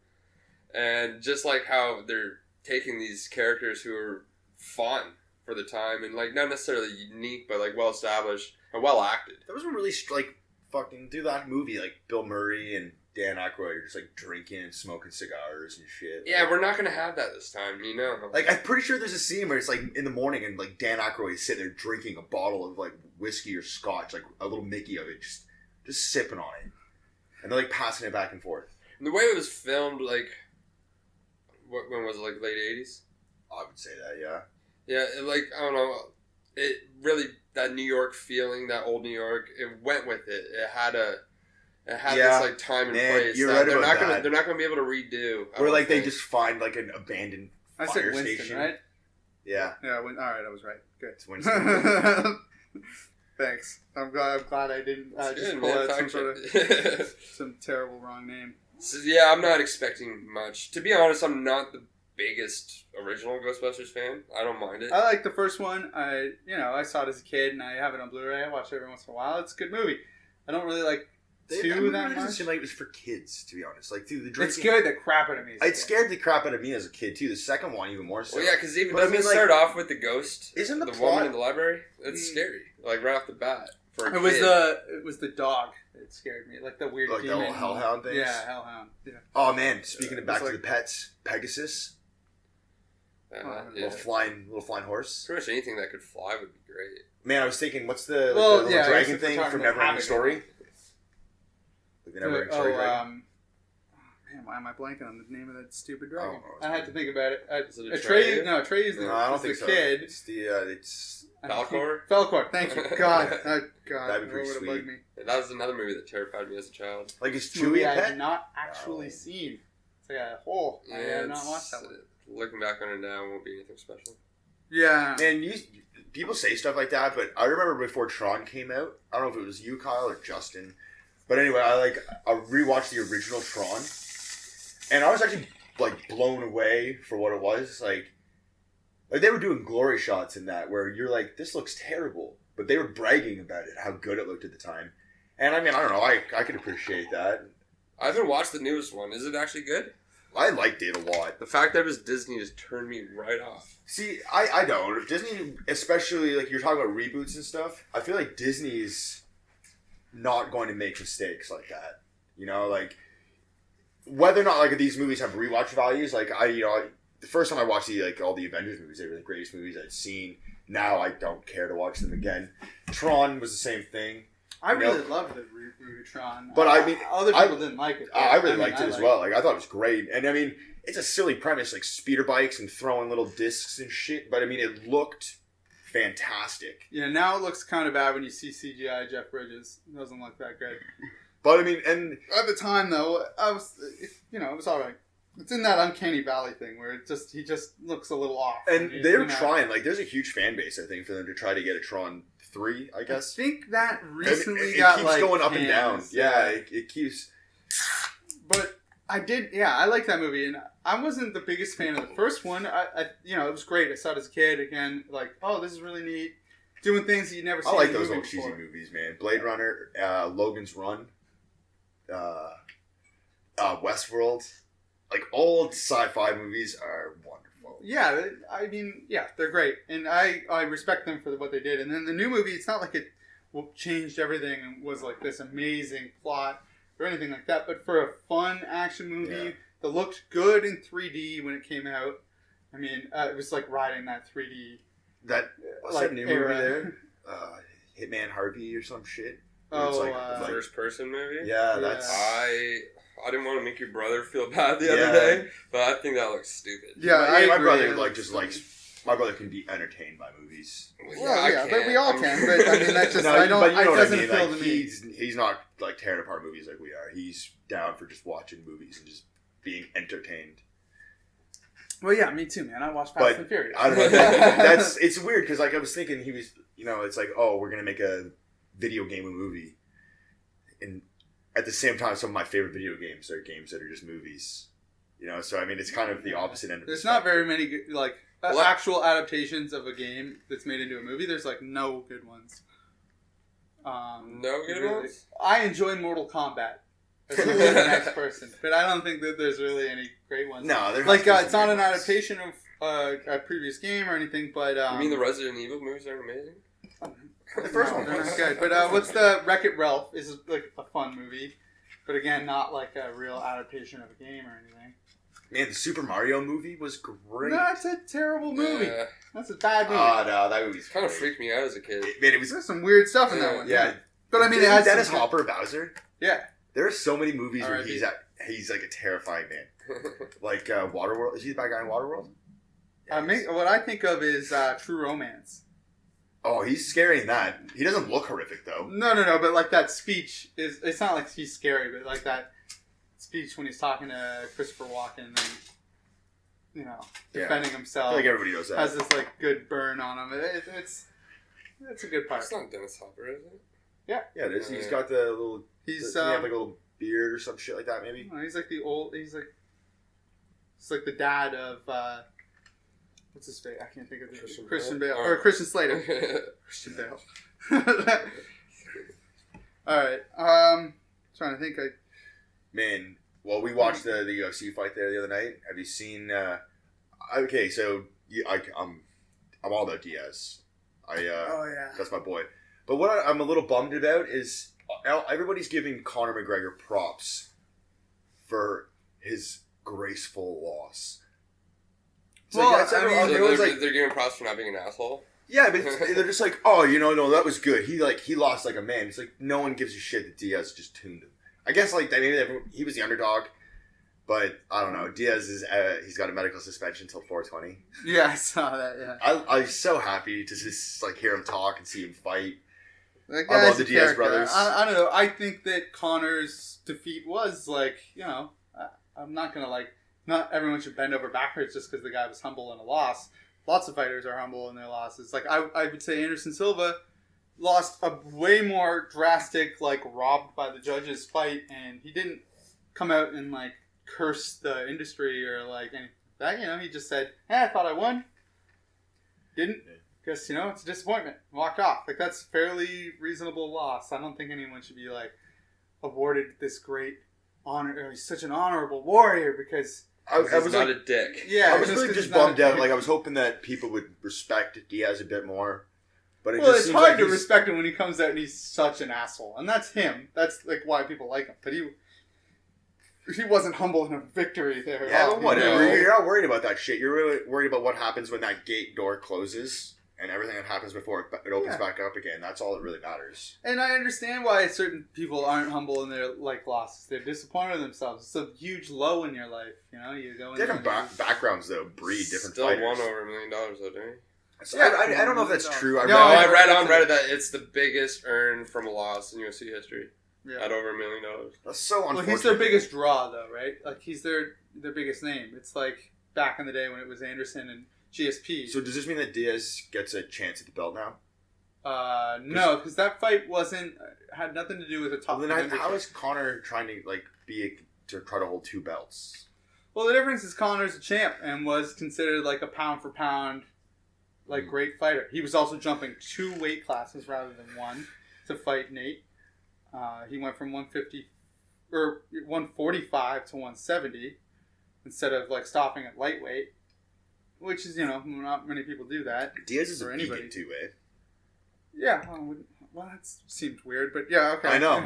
And just like how they're taking these characters who are fun for the time and like not necessarily unique, but like well established and well acted. That was really like fucking do that movie like Bill Murray and Dan Aykroyd are just like drinking and smoking cigars and shit. Yeah, we're not gonna have that this time, Like I'm pretty sure there's a scene where it's like in the morning and like Dan Aykroyd is sitting there drinking a bottle of like whiskey or scotch, like a little Mickey of it, just sipping on it, and they're like passing it back and forth. And the way it was filmed, like, when was it? Like late '80s? I would say that, yeah. Yeah, like I don't know, it really that New York feeling, that old New York, it went with it. It had this like time and place. You're right they're about not that. gonna they're not gonna be able to redo. Or like they just find like an abandoned fire fire Winston, station, right? Yeah. Yeah. All right, I was right. Good. It's Winston. Thanks. I'm glad I didn't just pull out some sort of some terrible wrong name. So, yeah, I'm not expecting much. To be honest, I'm not the biggest original Ghostbusters fan. I don't mind it. I like the first one. I saw it as a kid and I have it on Blu-ray. I watch it every once in a while. It's a good movie. I don't really like two that much. It doesn't seem like it was for kids, to be honest. Like, dude, the drinking. It scared the crap out of me. It scared the crap out of me as a kid too. The second one, even more so. Well, yeah, because even doesn't it start off with the ghost? Isn't the woman in the library? It's scary, like right off the bat. For a kid. It was the dog that scared me, like the weird like demon. the little hellhound things. Yeah, hellhound. Yeah. Oh man, speaking of back to the pets, Pegasus. Yeah. Little flying horse. Pretty much anything that could fly would be great. Man, I was thinking, what's the little dragon thing from Neverending Story? Like the Neverending Story dragon. Man, why am I blanking on the name of that stupid dragon? I had to think about it. Atreyu? No, Atreyu's the kid. It's it's Falcor? Falcor, thank you. God. That'd be pretty sweet. That was another movie that terrified me as a child. Like, is Chewie a pet? I have not actually seen. It's like a hole. I have not watched that one. Looking back on it now, it won't be anything special. Yeah. And people say stuff like that, but I remember before Tron came out, I don't know if it was you, Kyle, or Justin, but anyway, I rewatched the original Tron, and I was actually like blown away for what it was. Like they were doing glory shots in that where you're like, this looks terrible, but they were bragging about it, how good it looked at the time. And I mean, I don't know, I could appreciate that. I haven't watched the newest one. Is it actually good? I liked it a lot. The fact that it was Disney just turned me right off. See, I don't. Disney, especially, like, you're talking about reboots and stuff, I feel like Disney's not going to make mistakes like that. You know, like, whether or not, like, these movies have rewatch values, like, the first time I watched all the Avengers movies, they were the greatest movies I'd seen. Now I don't care to watch them again. Tron was the same thing. I really loved the reboot Tron. But I mean, other people didn't like it. I really liked it as well. Like, I thought it was great. And I mean, it's a silly premise, like speeder bikes and throwing little discs and shit. But I mean, it looked fantastic. Yeah, now it looks kind of bad when you see CGI Jeff Bridges. It doesn't look that good. But I mean, and at the time though, it was all right. It's in that uncanny valley thing where he just looks a little off. And they're trying. Like, there's a huge fan base, I think, for them to try to get a Tron 3, I guess. I think that recently it got keeps going up and down. hands. Yeah, it keeps. But I like that movie, and I wasn't the biggest fan of the first one. It was great. I saw it as a kid again. Like, oh, this is really neat. Doing things that you never seen. I like those old cheesy movies, man. Blade Runner, Logan's Run, Westworld. Like, old sci-fi movies are wonderful. Yeah, I mean, yeah, they're great, and I respect them for what they did. And then the new movie, it's not like it changed everything and was like this amazing plot or anything like that. But for a fun action movie that looked good in 3D when it came out, I mean, it was like riding that 3D. What's that new movie there? Hitman Harvey or some shit. The first person movie. Yeah, that's. I didn't want to make your brother feel bad the other day, but I think that looks stupid. Yeah, my brother my brother can be entertained by movies. Well, but we all can. But I mean, that's just it doesn't appeal to me. He's not like tearing apart movies like we are. He's down for just watching movies and just being entertained. Well, yeah, me too, man. I watch Fast and Furious. I don't know. It's weird because like I was thinking he was, it's like, oh, we're gonna make a video game movie, and at the same time, some of my favorite video games are games that are just movies. So I mean, it's kind of the opposite end of There's not very many actual adaptations of a game that's made into a movie. There's like no good ones. No good ones? I enjoy Mortal Kombat. As the next person, but I don't think that there's really any great ones. No, it's not an adaptation of a previous game or anything. But you mean the Resident Evil movies are amazing? The first one was good. But what's the Wreck-It Ralph is like a fun movie, but again, not like a real adaptation of a game or anything. Man, the Super Mario movie was great. That's a terrible movie. Yeah. That's a bad movie. Oh no, that movie's kind of freaked me out as a kid. There's some weird stuff in that one. Yeah, but I mean, it has Dennis Hopper Bowser. Yeah, there are so many movies where he's like a terrifying man. Like Waterworld. Is he the bad guy in Waterworld? Yes. What I think of is True Romance. Oh, he's scary in that. He doesn't look horrific though. No. But like that speech it's not like he's scary, but like that speech when he's talking to Christopher Walken and defending himself. I feel like everybody knows that. Has this like good burn on him. It's a good part. It's not Dennis Hopper, is it? Yeah. Yeah, it is. He's got the little. He's he have like a little beard or some shit like that, maybe. No, he's like the old. He's like the dad of. What's his face? I can't think of the Christian Bale or Christian Slater. Christian Bale. All right. Trying to think. Man, well, we watched the UFC fight there the other night. Have you seen? Okay, so I'm all about Diaz. Oh yeah. That's my boy. But what I'm a little bummed about is everybody's giving Conor McGregor props for his graceful loss. They're giving props for not being an asshole. Yeah, but they're just like, oh, no, that was good. He lost like a man. It's like no one gives a shit that Diaz just tuned him. I guess like maybe he was the underdog, but I don't know. Diaz he's got a medical suspension until 420. Yeah, I saw that. Yeah, I was so happy to just like hear him talk and see him fight. I love the Diaz brothers. I don't know. I think that Conor's defeat was like, I'm not gonna like. Not everyone should bend over backwards just because the guy was humble in a loss. lots of fighters are humble in their losses. Like I would say Anderson Silva lost a way more drastic, like robbed by the judges fight, and he didn't come out and like curse the industry or like anything like that. You know, he just said, "Hey, I thought I won. Didn't. Guess, you know, it's a disappointment." Walked off. Like, that's fairly reasonable loss. I don't think anyone should be like awarded this great honor. He's such an honorable warrior because I was not like, a dick. Yeah, I was really just bummed out. Like, I was hoping that people would respect Diaz a bit more. But it's hard to respect him when he comes out and he's such an asshole. And that's him. That's like why people like him. But he wasn't humble in a victory there. Yeah, but whatever. You're not worried about that shit. You're really worried about what happens when that gate door closes and everything that happens before it opens back up again. That's all that really matters. And I understand why certain people aren't humble in their like losses. They're disappointed in themselves. It's a huge low in your life. You know, you go in different backgrounds though breed different Still fighters. won over $1 million though, didn't he? So I don't know if that's true. I read on Reddit that it's the biggest earned from a loss in UFC history. Yeah. At over $1 million. That's so unfortunate. Well, he's their biggest draw, though, right? Like, he's their biggest name. It's like back in the day when it was Anderson and GSP. So does this mean that Diaz gets a chance at the belt now? No, because that fight had nothing to do with the top. Well, then how is Conor trying to like to try to hold 2 belts? Well, the difference is Conor's a champ and was considered like a pound for pound, like great fighter. He was also jumping 2 weight classes rather than 1 to fight Nate. He went from 145 to 170 instead of like stopping at lightweight, which is, you know, not many people do that. Diaz is a vegan too, eh? Yeah, well, that seems weird, but yeah, okay. I know.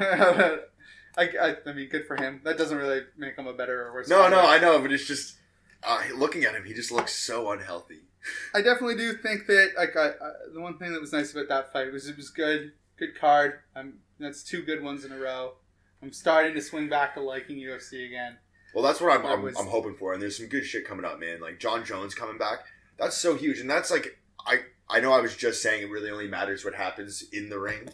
I mean, good for him. That doesn't really make him a better or worse. No, I know, but it's just looking at him, he just looks so unhealthy. I definitely do think that like the one thing that was nice about that fight was it was good card. That's 2 good ones in a row. I'm starting to swing back to liking UFC again. Well, that's what I'm hoping for, and there's some good shit coming up, man. Like John Jones coming back, that's so huge, and that's like I know I was just saying it really only matters what happens in the ring,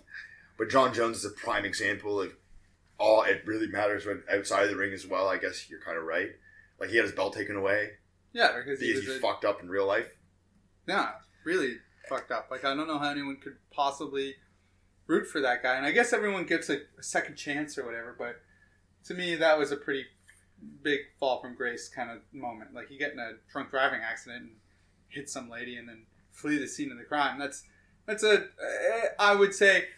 but John Jones is a prime example of it really matters when outside of the ring as well. I guess you're kind of right. Like he had his belt taken away. Yeah, because he's fucked up in real life. Yeah, really fucked up. Like I don't know how anyone could possibly root for that guy, and I guess everyone gets a second chance or whatever, but to me that was a pretty big fall from grace kind of moment. Like you get in a drunk driving accident and hit some lady and then flee the scene of the crime. That's I would say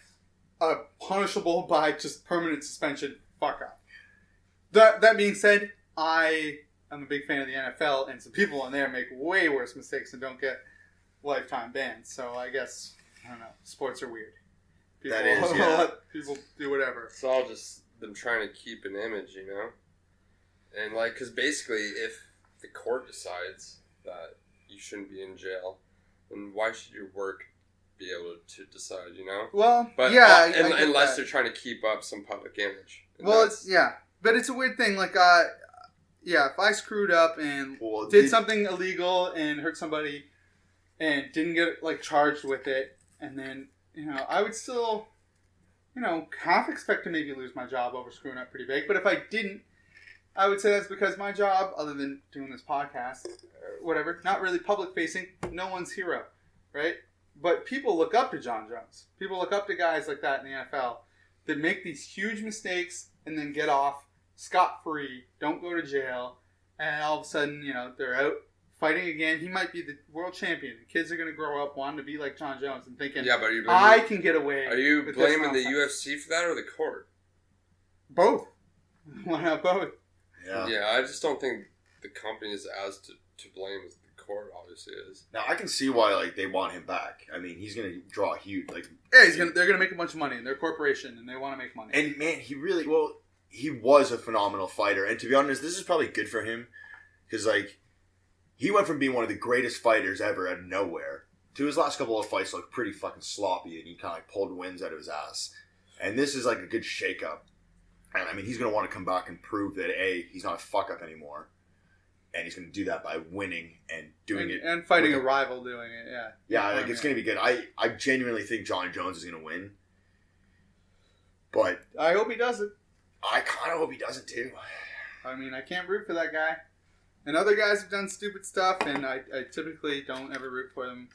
a punishable by just permanent suspension fuck up. That being said, I am a big fan of the NFL, and some people in there make way worse mistakes and don't get lifetime bans, so I guess I don't know, sports are weird. People, let people do whatever. It's all just them trying to keep an image, you know? And, like, because basically, if the court decides that you shouldn't be in jail, then why should your work be able to decide, you know? Well, but, yeah. Unless they're trying to keep up some public image. Well, but it's a weird thing. Like, if I screwed up and did something illegal and hurt somebody and didn't get, like, charged with it, and then... You know, I would still, you know, half expect to maybe lose my job over screwing up pretty big. But if I didn't, I would say that's because my job, other than doing this podcast or whatever, not really public facing, no one's hero, right? But people look up to John Jones. People look up to guys like that in the NFL that make these huge mistakes and then get off scot-free, don't go to jail, and all of a sudden, you know, they're out fighting again. He might be the world champion. The kids are going to grow up wanting to be like John Jones and thinking, but I can get away. Are you blaming the UFC for that or the court? Both. Why not both? Yeah, I just don't think the company is as to blame as the court obviously is. Now, I can see why like they want him back. I mean, he's going to draw a huge... they're going to make a bunch of money. They're a corporation, and they want to make money. And, man, he was a phenomenal fighter. And to be honest, this is probably good for him because, like, he went from being one of the greatest fighters ever out of nowhere to his last couple of fights looked pretty fucking sloppy, and he kind of like pulled wins out of his ass. And this is like a good shake-up. And I mean, he's going to want to come back and prove that he's not a fuck-up anymore, and he's going to do that by winning and doing it and fighting a rival doing it. Yeah, like it's going to be good. I genuinely think John Jones is going to win, but I hope he doesn't. I kind of hope he doesn't too. I mean, I can't root for that guy. And other guys have done stupid stuff, and I typically don't ever root for them.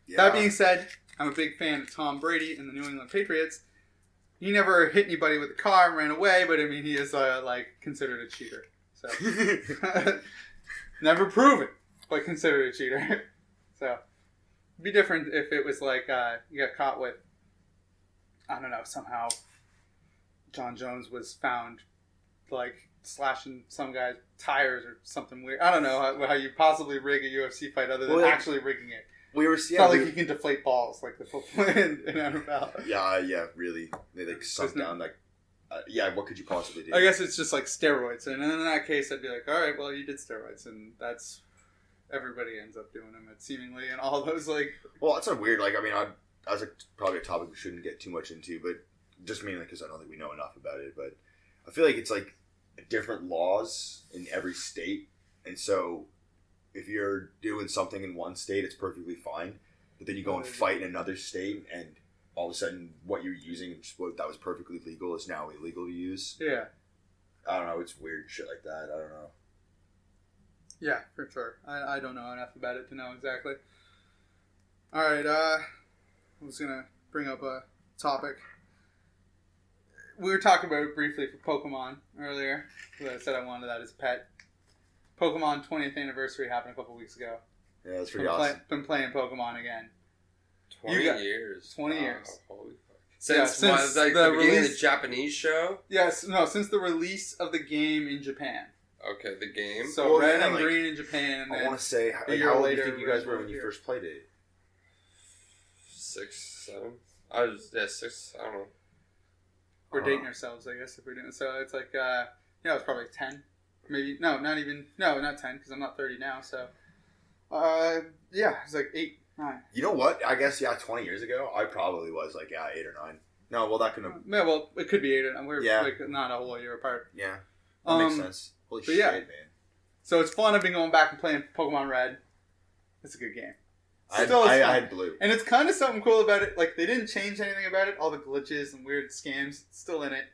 Yeah. That being said, I'm a big fan of Tom Brady and the New England Patriots. He never hit anybody with a car and ran away, but I mean, he is considered a cheater. So never proven, but considered a cheater. So it'd be different if it was like you got caught with, I don't know, somehow John Jones was found like slashing some guy's tires or something weird. I don't know how you possibly rig a UFC fight other than actually rigging it. It's not like you can deflate balls like the football in NFL. Yeah, really. They sunk down like. What could you possibly do? I guess it's just like steroids, and in that case, I'd be like, all right, well, you did steroids, and that's everybody ends up doing them. It seemingly, and all those like. Well, that's a weird. Like, I mean, that's probably a topic we shouldn't get too much into, but just mainly because I don't think we know enough about it. But I feel like it's like different laws in every state, and so if you're doing something in one state, it's perfectly fine, but then you go and fight in another state, and all of a sudden, what you're using, that was perfectly legal, is now illegal to use. Yeah. I don't know. It's weird shit like that. I don't know. Yeah, for sure. I don't know enough about it to know exactly. All right. I was going to bring up a topic. We were talking about it briefly for Pokemon earlier. I said I wanted that as a pet. Pokemon 20th anniversary happened a couple weeks ago. Yeah, that's pretty awesome. Been playing Pokemon again. 20 years. 20 years. Holy fuck. Since the beginning of the Japanese show? Yes, no, since the release of the game in Japan. Okay, the game. So red and green in Japan. And I want to say, how old do you think you guys were when you first played it? 6, 7. I was 6. I don't know. We're dating ourselves, I guess, if we're doing it. So it's like, it was probably 10. Maybe, not 10, because I'm not 30 now, so. It's like 8, 9. You know what? I guess, 20 years ago, I probably was like, 8 or 9. No, well, that could have... Yeah, well, it could be 8 or 9. We're like not a whole year apart. Yeah, that makes sense. Holy shit, man. So it's fun. I've been going back and playing Pokemon Red. It's a good game. I had blue. And it's kind of something cool about it. Like, they didn't change anything about it. All the glitches and weird scams still in it.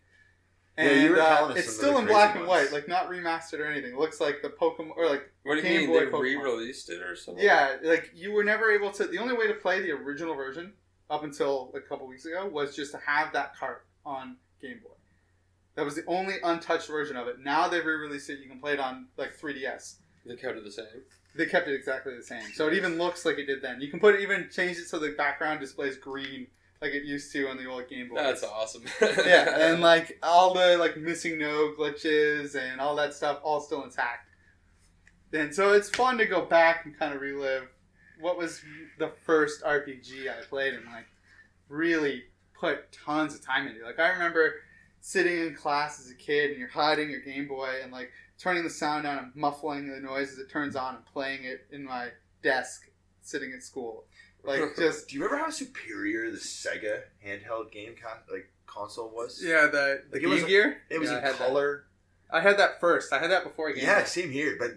And you were telling us it's still in black and white, like not remastered or anything. It looks like the Pokemon, or like what do you Game mean, Boy they Pokemon. re-released it or something? Yeah, like you were never able to. The only way to play the original version up until a couple weeks ago was just to have that cart on Game Boy. That was the only untouched version of it. Now they've re-released it. You can play it on like 3DS. They kept it the same. They kept it exactly the same, so it even looks like it did then. You can even change it so the background displays green, like it used to on the old Game Boy. That's awesome. Yeah, and like all the like missing no glitches and all that stuff, all still intact. And so it's fun to go back and kind of relive what was the first RPG I played and like really put tons of time into. Like I remember sitting in class as a kid and you're hiding your Game Boy and like turning the sound down and muffling the noise as it turns on and playing it in my desk sitting at school. Like just. Do you remember how superior the Sega handheld game console was? Yeah, the Game Gear. It was in color. I had that first. I had that before Game Boy. Yeah, same here. But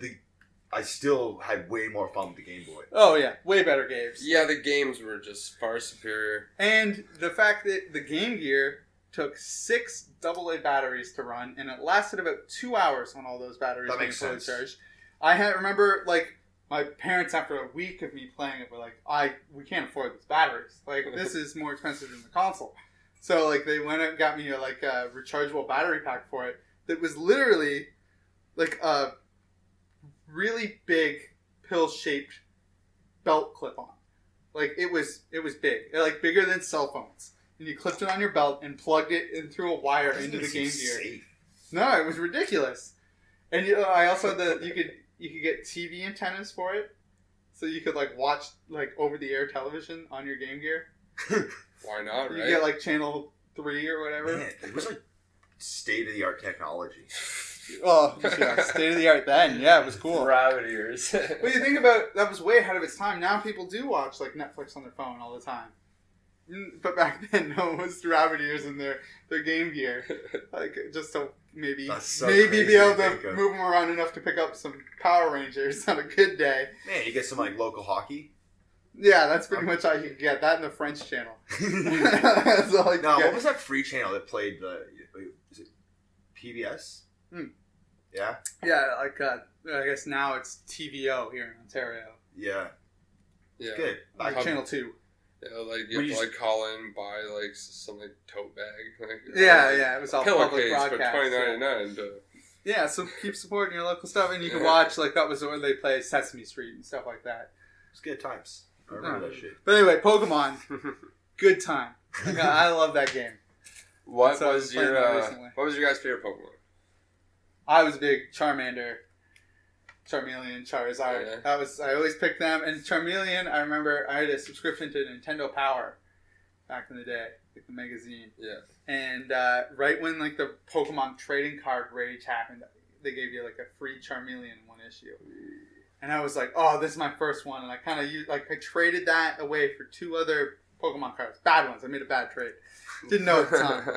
I still had way more fun with the Game Boy. Oh yeah, way better games. Yeah, the games were just far superior. And the fact that the Game Gear took 6 AA batteries to run, and it lasted about 2 hours on all those batteries being fully charged. I remember like. My parents, after a week of me playing it, were like, we can't afford these batteries. Like, this is more expensive than the console. So, like, they went and got me a rechargeable battery pack for it that was literally, like, a really big pill-shaped belt clip-on. Like, it was big. Like, bigger than cell phones. And you clipped it on your belt and plugged it in through a wire into the Game Gear. Safe. No, it was ridiculous. And I also had you could get TV antennas for it, so you could like watch like over-the-air television on your Game Gear. Why not? Right? You get like channel 3 or whatever. Man, it was like state-of-the-art technology. Oh, yeah, state-of-the-art then. Yeah, it was cool. Rabbit ears. But you think about that was way ahead of its time. Now people do watch like Netflix on their phone all the time. But back then, no one was rabbit ears in their Game Gear, like just to maybe be able to move them around enough to pick up some Power Rangers on a good day. Man, you get some like local hockey. Yeah, that's pretty much all you can get. That in the French channel. That's all you can get. What was that free channel that played is it PBS? Hmm. Yeah. Yeah, like I guess now it's TVO here in Ontario. Yeah. Yeah. Good. Like Channel 2. Yeah, like you have to like call in, buy like some like tote bag. Like, Yeah, it was all public pillowcase for broadcast. $20.99. Yeah, so keep supporting your local stuff, and you can watch, like, that was where they play Sesame Street and stuff like that. It's good times. I remember that shit. But anyway, Pokemon, good time. I love that game. What was your guys' favorite Pokemon? I was a big Charmander, Charmeleon, Charizard. Yeah. I always picked them. And Charmeleon, I remember I had a subscription to Nintendo Power back in the day, like the magazine. Yeah. And right when like the Pokemon trading card rage happened, they gave you like a free Charmeleon in one issue. And I was like, oh, this is my first one. And I kind of I traded that away for 2 other Pokemon cards. Bad ones. I made a bad trade. Didn't know at the time.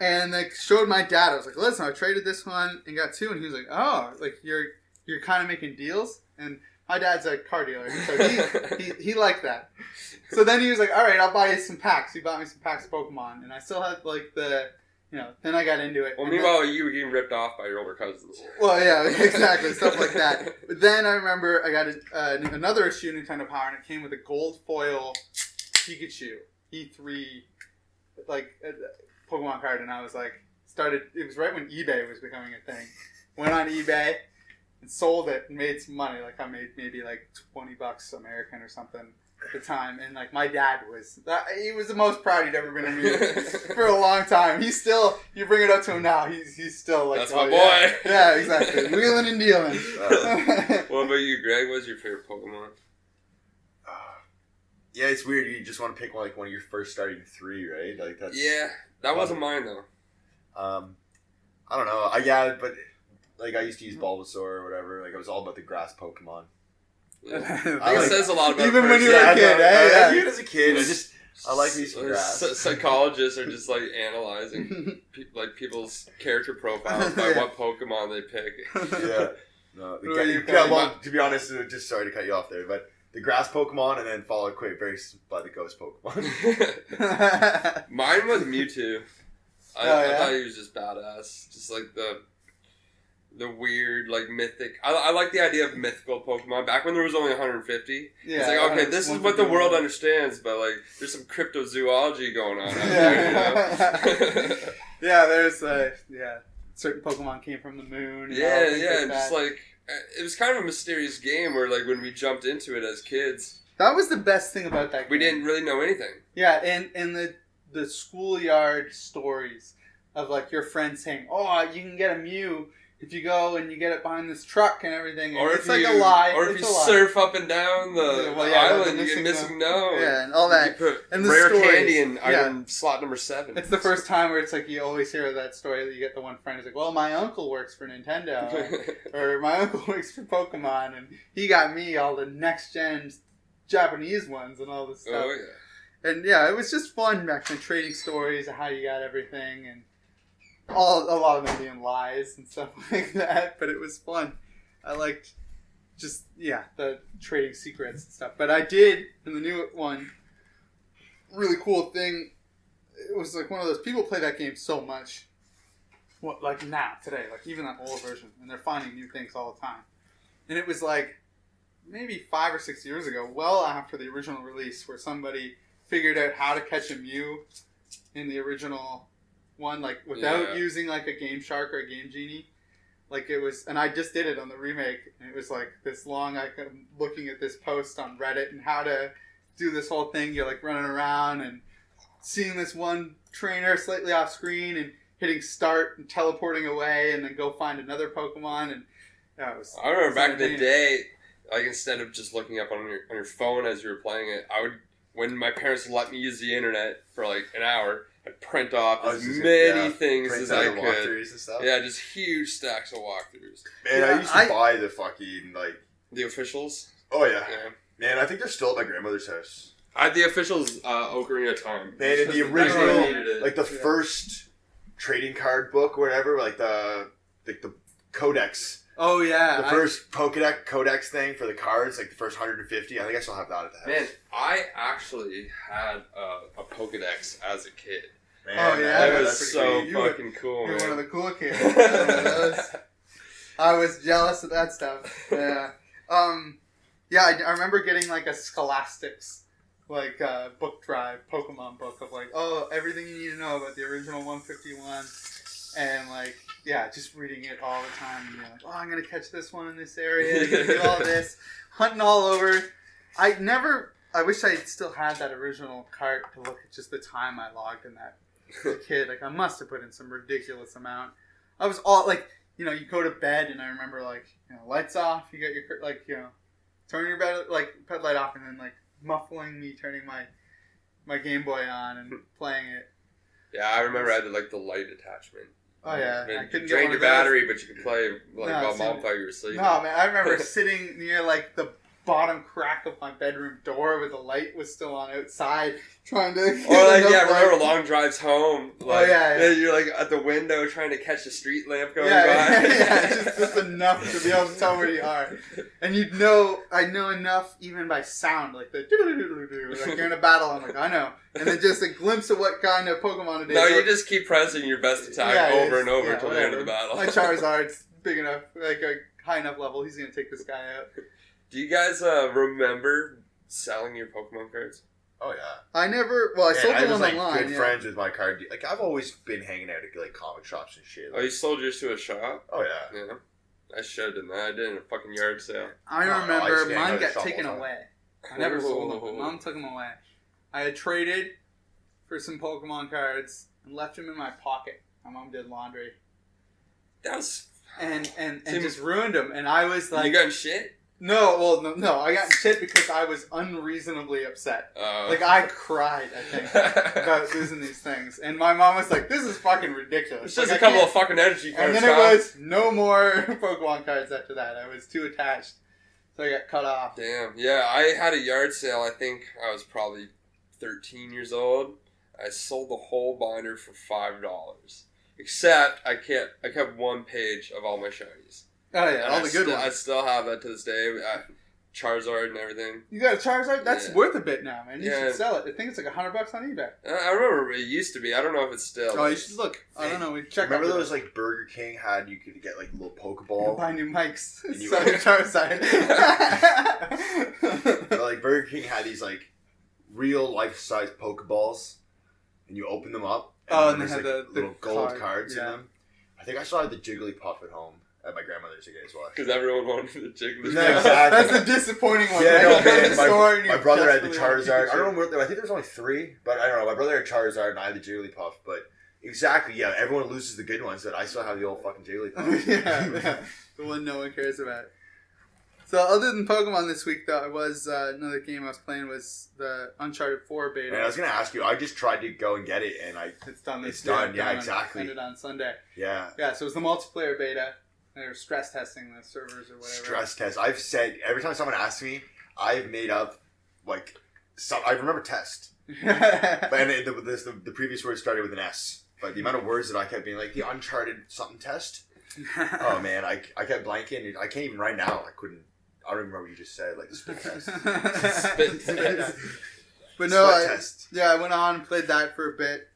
And they showed my dad. I was like, listen, I traded this one and got 2. And he was like, oh, like you're kind of making deals. And my dad's a car dealer, so he liked that. So then he was like, all right, I'll buy you some packs. He bought me some packs of Pokemon, and I still had like then I got into it. Well, meanwhile, you were getting ripped off by your older cousins. Well, yeah, exactly, stuff like that. But then I remember I got another issue of Nintendo Power, and it came with a gold foil Pikachu E3 like Pokemon card, and I was like, it was right when eBay was becoming a thing. Went on eBay and sold it and made some money. Like I made maybe like $20 American or something at the time. And like my dad he was the most proud he'd ever been of me for a long time. He's still, you bring it up to him now, he's still like, that's my boy. Yeah, exactly. Wheeling and dealing. What about you, Greg? What's your favorite Pokemon? Yeah, it's weird. You just want to pick one when you're first starting 3, right? Like that's. Yeah, that wasn't mine though. I don't know. But like I used to use Bulbasaur or whatever. Like I was all about the grass Pokemon. Yeah. It says a lot about even when you were were a kid. Even as a kid, I like me some grass. Psychologists are just like analyzing people's character profiles by what Pokemon they pick. Yeah. No, to be honest, just sorry to cut you off there, but the grass Pokemon and then followed quick very by the ghost Pokemon. Mine was Mewtwo. I thought he was just badass. Just like the weird, like, mythic. I like the idea of mythical Pokemon. Back when there was only 150. Yeah, it's like, okay, this is what the world understands, but, like, there's some cryptozoology going on out there, you know? Yeah, there's, certain Pokemon came from the moon. Just like, it was kind of a mysterious game where, like, when we jumped into it as kids. That was the best thing about that game. We didn't really know anything. Yeah, and the schoolyard stories of, like, your friends saying, oh, you can get a Mew if you go and you get it behind this truck and everything. And it's like a lie. Or if you surf up and down the island, you get missing node. Yeah, and all that. You put and the rare stories, candy in item slot number 7. It's the first time where it's like you always hear that story that you get the one friend who's like, well, my uncle works for Nintendo. or my uncle works for Pokemon. And he got me all the next-gen Japanese ones and all this stuff. Oh, yeah. And yeah, it was just fun actually trading stories of how you got everything and a lot of them being lies and stuff like that. But it was fun. I liked the trading secrets and stuff. But I did in the new one, really cool thing. It was like one of those people play that game so much. What like now today, like even that old version, and they're finding new things all the time. And it was like maybe 5 or 6 years ago, well after the original release, where somebody figured out how to catch a Mew in the original one, like without using like a Game Shark or a Game Genie. Like it was, and I just did it on the remake, and it was like this long, I'm looking at this post on Reddit and how to do this whole thing. You're like running around and seeing this one trainer slightly off screen and hitting start and teleporting away and then go find another Pokemon. And it was. I remember back in the day, like instead of just looking up on your phone as you were playing it, when my parents let me use the internet for like an hour, I'd print off as many things as I could. Walkthroughs and stuff. Yeah, just huge stacks of walkthroughs. Man, I used to buy the fucking like the officials. Oh yeah. Man, I think they're still at my grandmother's house. I had the officials Ocarina of Time. Man, in the original, like the first trading card book, or whatever, like the Codex. Oh yeah, the first Codex thing for the cards, like the first 150. I think I still have that at the house. Man, I actually had a Pokedex as a kid. Man, oh yeah, that was so fucking cool. You're man. one of the cool kids. I was jealous of that stuff. Yeah. I remember getting like a Scholastics book drive Pokemon book of everything you need to know about the original 151, and just reading it all the time. And you're I'm gonna catch this one in this area. I'm gonna do all this, hunting all over. I wish I still had that original cart to look at just the time I logged in that as a kid. I must have put in some ridiculous amount. I was all you go to bed, and I remember lights off. You got your turn your bed pet light off, and then muffling me turning my Game Boy on and playing it. Yeah, I remember I had the light attachment. Oh yeah, I mean, you drained your battery, but you could play while mom thought you were sleeping. No man, I remember sitting near the bottom crack of my bedroom door where the light was still on outside, trying to. Remember long drives home. Yeah. You're at the window trying to catch a street lamp going by. Yeah, just enough to be able to tell where you are, and I know enough even by sound, the you're in a battle. I'm I know, and then just a glimpse of what kind of Pokemon it is. No, you just keep pressing your best attack over and over until the end of the battle. My Charizard's big enough, a high enough level. He's gonna take this guy out. Do you guys remember selling your Pokemon cards? Oh yeah. I never. Well, I sold them online. online. Good friends with my card. I've always been hanging out at comic shops and shit. Oh, you sold yours to a shop? Oh yeah. Yeah. I should have done that. I did in a fucking yard sale. I remember mine got taken away. I never sold them. Mom took them away. I had traded for some Pokemon cards and left them in my pocket. My mom did laundry. That was. And just ruined them. And I was You got shit? No, no. I got shit because I was unreasonably upset. I cried, I think, about losing these things. And my mom was this is fucking ridiculous. It's just a couple of fucking energy cards. And then it was no more Pokemon cards after that. I was too attached. So I got cut off. Damn. Yeah, I had a yard sale. I think I was probably 13 years old. I sold the whole binder for $5. Except I kept one page of all my shinies. Oh yeah, all the good ones. I still have that to this day. Charizard and everything. You got a Charizard? That's worth a bit now, man. You should sell it. I think it's $100 on eBay. I remember it used to be. I don't know if it's still. Oh, you should look. I don't know. We check. Remember those Burger King had? You could get little Pokeball. Buy new mics. Sell your Charizard. Burger King had these real life size Pokeballs, and you open them up. And they had the little gold cards in them. I think I still had the Jigglypuff at home. At my grandmother's again as well. Because everyone wanted the Jigglypuff. No, exactly. That's the disappointing one. Yeah, right? No, my brother had the Charizard. I don't know. I think there was only 3, but I don't know. My brother had Charizard and I had the Jigglypuff. But exactly, yeah. Everyone loses the good ones, but I still have the old fucking Jigglypuff. yeah, the one no one cares about. So other than Pokemon this week, though, another game I was playing was the Uncharted 4 beta. Man, I was gonna ask you. I just tried to go and get it, and it's done. It's done. Yeah, exactly. Ended on Sunday. Yeah. Yeah. So it was the multiplayer beta. They're stress testing the servers or whatever. Stress test. I've said every time someone asks me, I've made up I remember test, but the previous word started with an S. But the amount of words that I kept being the Uncharted something test. Oh man, I kept blanking. I can't even right now. I don't remember what you just said. The spit test. Spit test. But no, test. Yeah, I went on and played that for a bit.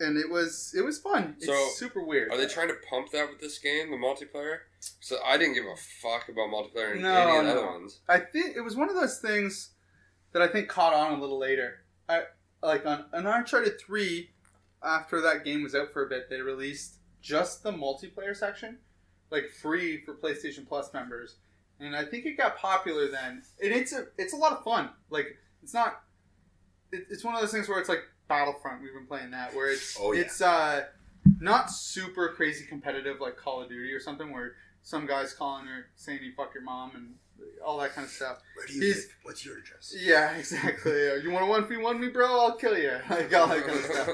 And it was fun. It's super weird. Are they trying to pump that with this game, the multiplayer? So I didn't give a fuck about multiplayer in any of the other ones. I think it was one of those things that I think caught on a little later. On Uncharted 3, after that game was out for a bit, they released just the multiplayer section, free for PlayStation Plus members. And I think it got popular then. And it's a lot of fun. It's not. It's one of those things where it's Battlefront, we've been playing that, where it's not super crazy competitive like Call of Duty or something, where some guy's calling her saying you fuck your mom and all that kind of stuff. Where do you live? What's your address? Yeah, exactly. You want to 1v1 me, bro? I'll kill you. All that kind of stuff.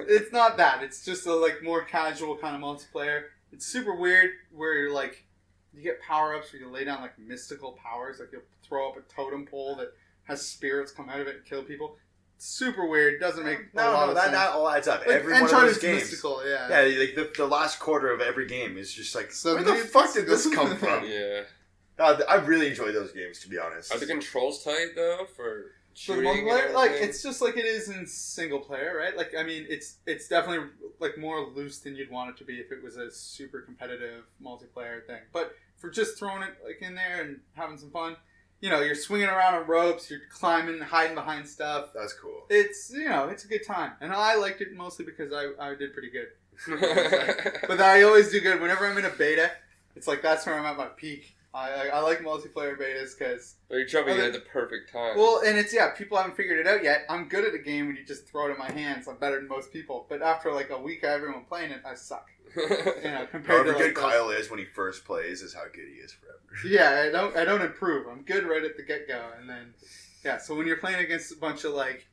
It's not that. It's just a more casual kind of multiplayer. It's super weird where you're you get power-ups where you lay down mystical powers, you'll throw up a totem pole that has spirits come out of it and kill people. Super weird. Doesn't make a lot of sense. That all adds up. Every one of those games. Mystical, yeah. Yeah, the last quarter of every game is just where the fuck did this come from? Yeah. I really enjoy those games, to be honest. Are the controls tight though for for the multiplayer, like it's just like it is in single player, right? Like I mean, it's definitely like more loose than you'd want it to be if it was a super competitive multiplayer thing. But for just throwing it like in there and having some fun, you know, you're swinging around on ropes, you're climbing, hiding behind stuff. That's cool. It's it's a good time, and I liked it mostly because I did pretty good. But I always do good whenever I'm in a beta. It's like that's where I'm at my peak. I like multiplayer betas because you're jumping in at the perfect time. Well, and it's people haven't figured it out yet. I'm good at a game when you just throw it in my hands. I'm better than most people. But after like a week of everyone playing it, I suck. Compared However to good Kyle is when he first plays is how good he is forever. Yeah, I don't improve. I'm good right at the get go, and then so when you're playing against a bunch of like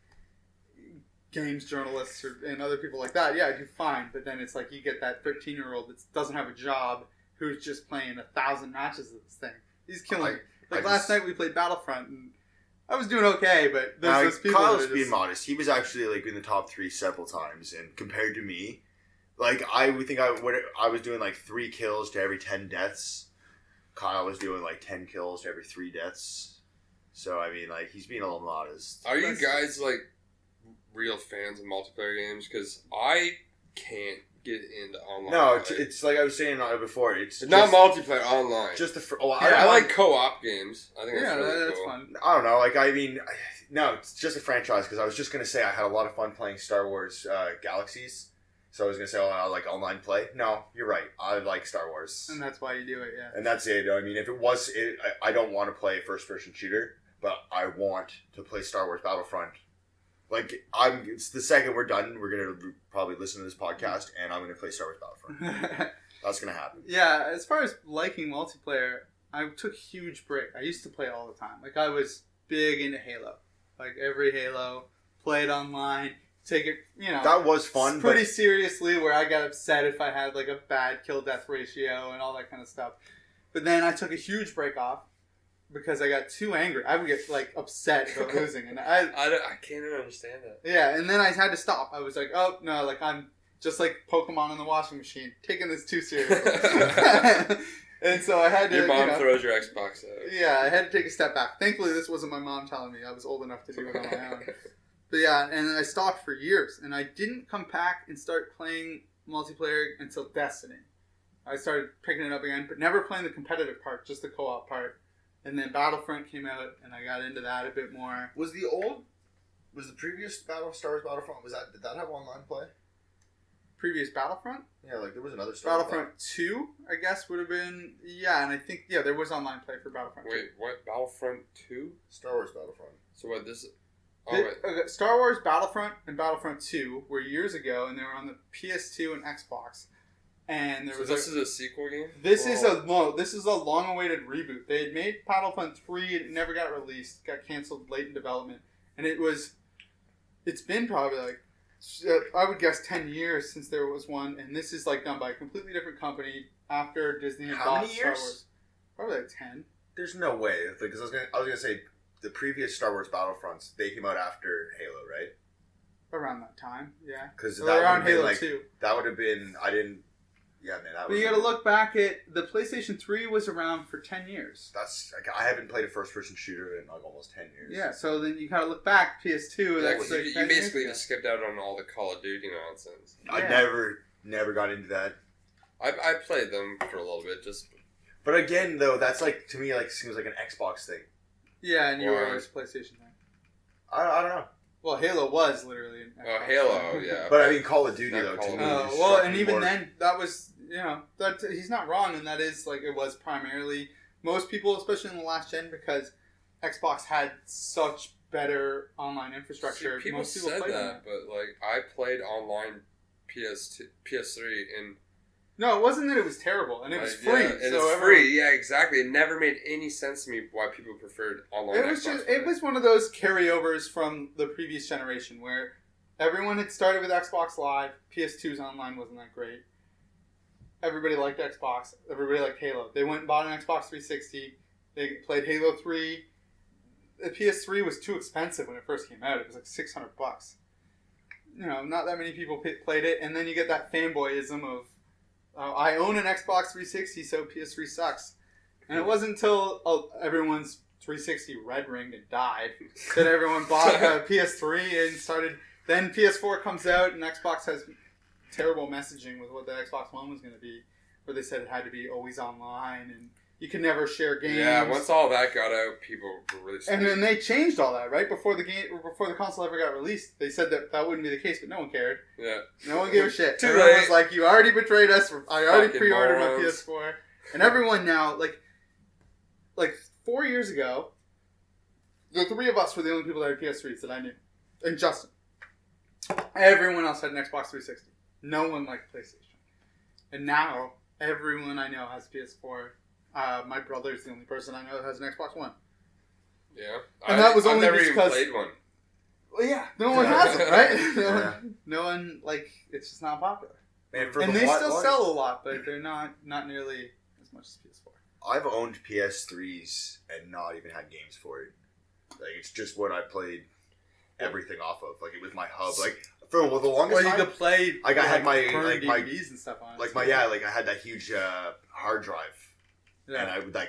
games journalists and other people like that, I do fine. But then it's like you get that 13-year-old that doesn't have a job who's just playing 1,000 matches of this thing. He's killing me. Like last night we played Battlefront and I was doing okay, but there's those people Kyle's being modest. He was actually like in the top 3 several times, and compared to me, like I was doing like 3 kills to every 10 deaths. Kyle was doing like 10 kills to every 3 deaths. So I mean, like he's being a little modest. Are you guys like real fans of multiplayer games? Because I can't get into online. No, it's like I was saying before. It's not multiplayer, online. Just I like co-op games. I think that's really that's cool. fun. I don't know. Like I mean, no, it's just a franchise. Because I was just gonna say I had a lot of fun playing Star Wars Galaxies. So I was gonna say, I like online play. No, you're right. I like Star Wars, and that's why you do it. Yeah, and that's it. I mean, if it was, I don't want to play a first-person shooter, but I want to play Star Wars Battlefront. Like it's the second we're done, we're gonna probably listen to this podcast, and I'm gonna play Star Wars Battlefront. That's gonna happen. Yeah, as far as liking multiplayer, I took a huge break. I used to play all the time. Like I was big into Halo. Like every Halo, played online. Take it, that was fun. Pretty seriously, where I got upset if I had like a bad kill death ratio and all that kind of stuff. But then I took a huge break off because I got too angry. I would get like upset about losing, and I can't even understand that. Yeah, and then I had to stop. I was like, oh no, like I'm just like Pokemon in the washing machine, taking this too seriously. And so I had to. Your mom throws your Xbox out. Yeah, I had to take a step back. Thankfully, this wasn't my mom telling me. I was old enough to do it on my own. But yeah, and I stopped for years, and I didn't come back and start playing multiplayer until Destiny. I started picking it up again, but never playing the competitive part, just the co-op part. And then Battlefront came out, and I got into that a bit more. Was the previous Star Wars Battlefront, did that have online play? Previous Battlefront? Yeah, like there was another Star Wars Battlefront 2, I guess, would have been, and I think, there was online play for Battlefront 2. Wait, what? Battlefront 2? Star Wars Battlefront. So what, this... Star Wars Battlefront and Battlefront 2 were years ago, and they were on the PS2 and Xbox. And there was this is a sequel game? This is a long-awaited reboot. They had made Battlefront 3, it never got released, got canceled late in development, and it's been probably like, I would guess 10 years since there was one, and this is like done by a completely different company after Disney had bought Star Wars. Probably like 10. There's no way, because I was gonna say. The previous Star Wars Battlefronts, they came out after Halo, right? Around that time, yeah. Because that were on Halo 2. That would have been, But you got to look back at, the PlayStation 3 was around for 10 years. That's, like, I haven't played a first-person shooter in like almost 10 years. Yeah, so then you got to look back, PS2. Yeah, you basically just skipped out on all the Call of Duty nonsense. I never got into that. I played them for a little bit, just. But again, though, that's like, to me, like seems like an Xbox thing. Yeah, and you were always a PlayStation thing. I don't know. Well, Halo was literally an Xbox. Oh, Halo, yeah. But I mean, Call of Duty, though, to me. Well, and even then, that was, he's not wrong, and that is, like, it was primarily most people, especially in the last gen, because Xbox had such better online infrastructure. See, people most people said played that, but, like, I played online PS3 and... No, it wasn't that it was terrible, and it was free. Yeah, and it's free. Yeah, exactly. It never made any sense to me why people preferred online. It was one of those carryovers from the previous generation where everyone had started with Xbox Live. PS2's online wasn't that great. Everybody liked Xbox. Everybody liked Halo. They went and bought an Xbox 360. They played Halo 3. The PS3 was too expensive when it first came out. It was like $600. Not that many people played it, and then you get that fanboyism of, I own an Xbox 360, so PS3 sucks. And it wasn't until everyone's 360 red ringed and died. Then everyone bought a PS3 and started. Then PS4 comes out and Xbox has terrible messaging with what the Xbox One was going to be, where they said it had to be always online and you could never share games. Yeah, once all that got out, people were really scared. And then they changed all that right before the console ever got released. They said that wouldn't be the case, but no one cared. Yeah, no one gave a shit. Too Everyone late. was like, "You already betrayed us. I already Fucking pre-ordered my morons. PS4." And everyone now, like 4 years ago, the three of us were the only people that had PS3s that I knew, and Justin. Everyone else had an Xbox 360. No one liked PlayStation. And now everyone I know has a PS4. My brother's the only person I know that has an Xbox One. Yeah, And that was I've only never even because- played one. Well, yeah, no one has it, right? No one, like, it's just not popular. Man, And they still sell a lot, but they're not nearly as much as PS4. I've owned PS3s and not even had games for it. Like, it's just what I played everything off of. Like, it was my hub. Like, for the longest Well, you time, could play. like, I had my current like my DVDs and stuff on it. like my yeah, like I had that huge hard drive, Yeah. and I would like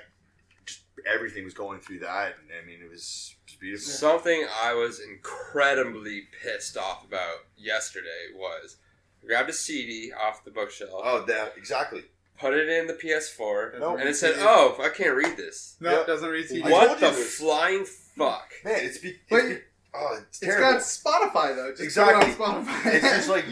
just everything was going through that. And I mean, it was beautiful. Something I was incredibly pissed off about yesterday was I grabbed a CD off the bookshelf, Oh, that exactly. put it in the PS4, No. and it said, "Oh, I can't read this." No, Yep. it doesn't read CD. I What told the you this. flying fuck? Man, it's It's terrible. got Spotify though. Just Exactly. put it on Spotify. It's just like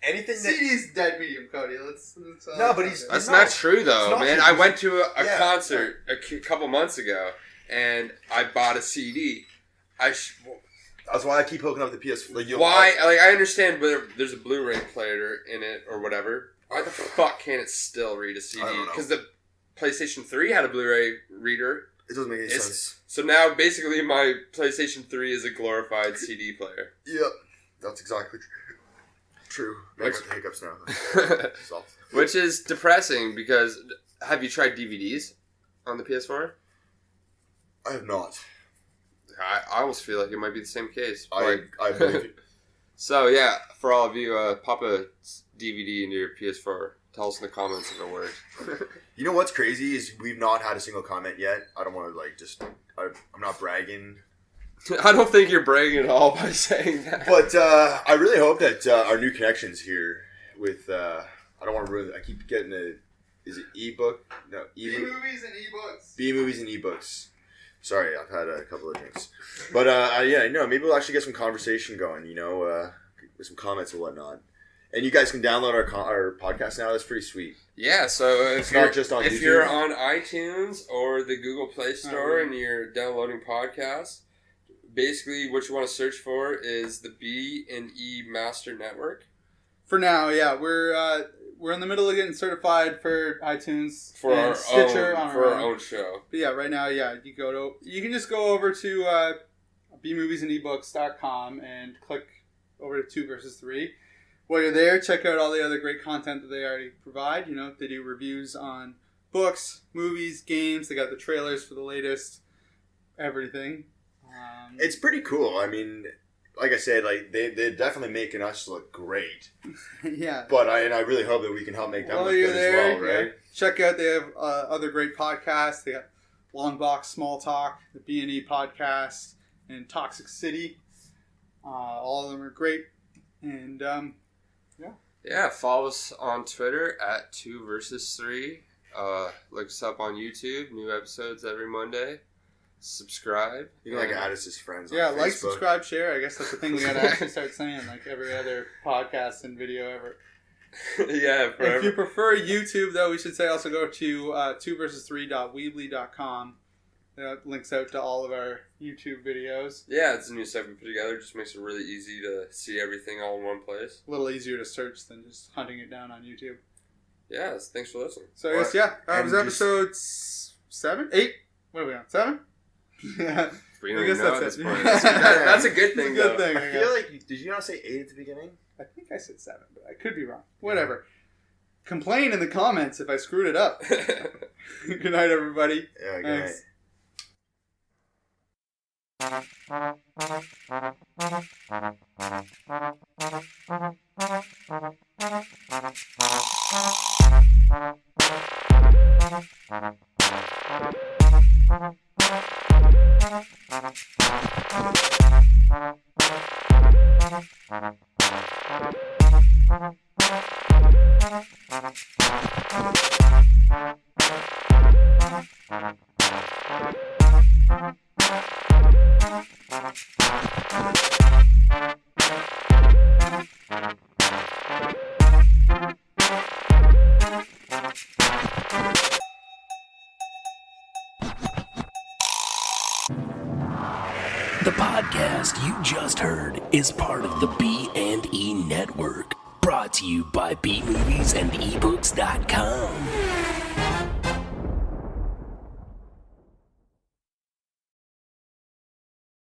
anything that CD's dead medium, Cody. Let's No, but he's- That's No, not true, though, it's not man. true. I went to a Yeah. concert a couple months ago, and I bought a CD. That's why I keep hooking up the PS. Like, Why? Like, I understand whether there's a Blu-ray player in it or whatever. Why the fuck can't it still read a CD? I don't know. Because the PlayStation 3 had a Bluray reader. It doesn't make any It's- sense. So now, basically, my PlayStation 3 is a glorified CD player. Yep, that's exactly true. Man, I got the hiccups now. So. Which is depressing because... Have you tried DVDs on the PS4? I have not. I almost feel like it might be the same case. I believe you. So, yeah, for all of you, pop a DVD into your PS4. Tell us in the comments if it works. You know what's crazy is we've not had a single comment yet. I don't want to I'm not bragging, I don't think you're bragging at all by saying that. but I really hope that our new connections here with I don't want to ruin. I keep getting is it ebook? No, movies and ebooks. B movies and ebooks. Sorry, I've had a couple of drinks, but yeah, no, maybe we'll actually get some conversation going. You know, with some comments and whatnot. And you guys can download our podcast now. That's pretty sweet. Yeah, so if not you're just on if YouTube. you're on iTunes or the Google Play Store right. and you're downloading podcasts, basically what you want to search for is the B&E Master Network. For now, yeah, we're in the middle of getting certified for iTunes For and our Stitcher own, on for our our own. own show. But yeah, right now, yeah, you can just go over to bmoviesandebooks.com and click over to 2 versus 3. While you're there, check out all the other great content that they already provide. You know, they do reviews on books, movies, games. They got the trailers for the latest everything. It's pretty cool. I mean, like I said, like they're definitely making us look great. Yeah. But I really hope that we can help make them While look you're good there, as well, right? yeah, check out. They have other great podcasts. They got Long Box Small Talk, the B&E podcast, and Toxic City. All of them are great. And Yeah, follow us on Twitter at 2 versus 3. Look us up on YouTube. New episodes every Monday. Subscribe. You can like add us as friends. yeah, on like, Facebook. subscribe, share. I guess that's the thing we got to actually start saying, like every other podcast and video ever. Yeah, forever. If you prefer YouTube, though, we should say also go to 2versus3.weebly.com. That links out to all of our YouTube videos. Yeah, it's a new site we put together. Just makes it really easy to see everything all in one place. A little easier to search than just hunting it down on YouTube. Yeah, thanks for listening. So I guess, yeah, that and was just- episode 7? 8? What are we on? 7? Yeah. We I don't guess even know at that's this it. point. That's a good thing, It's a good though. thing. I feel like did you not say 8 at the beginning? I think I said 7, but I could be wrong. Whatever. Complain in the comments if I screwed it up. Good night, everybody. Yeah, good Thanks. night. Thank you. is part of the B&E Network, brought to you by bmoviesandebooks.com.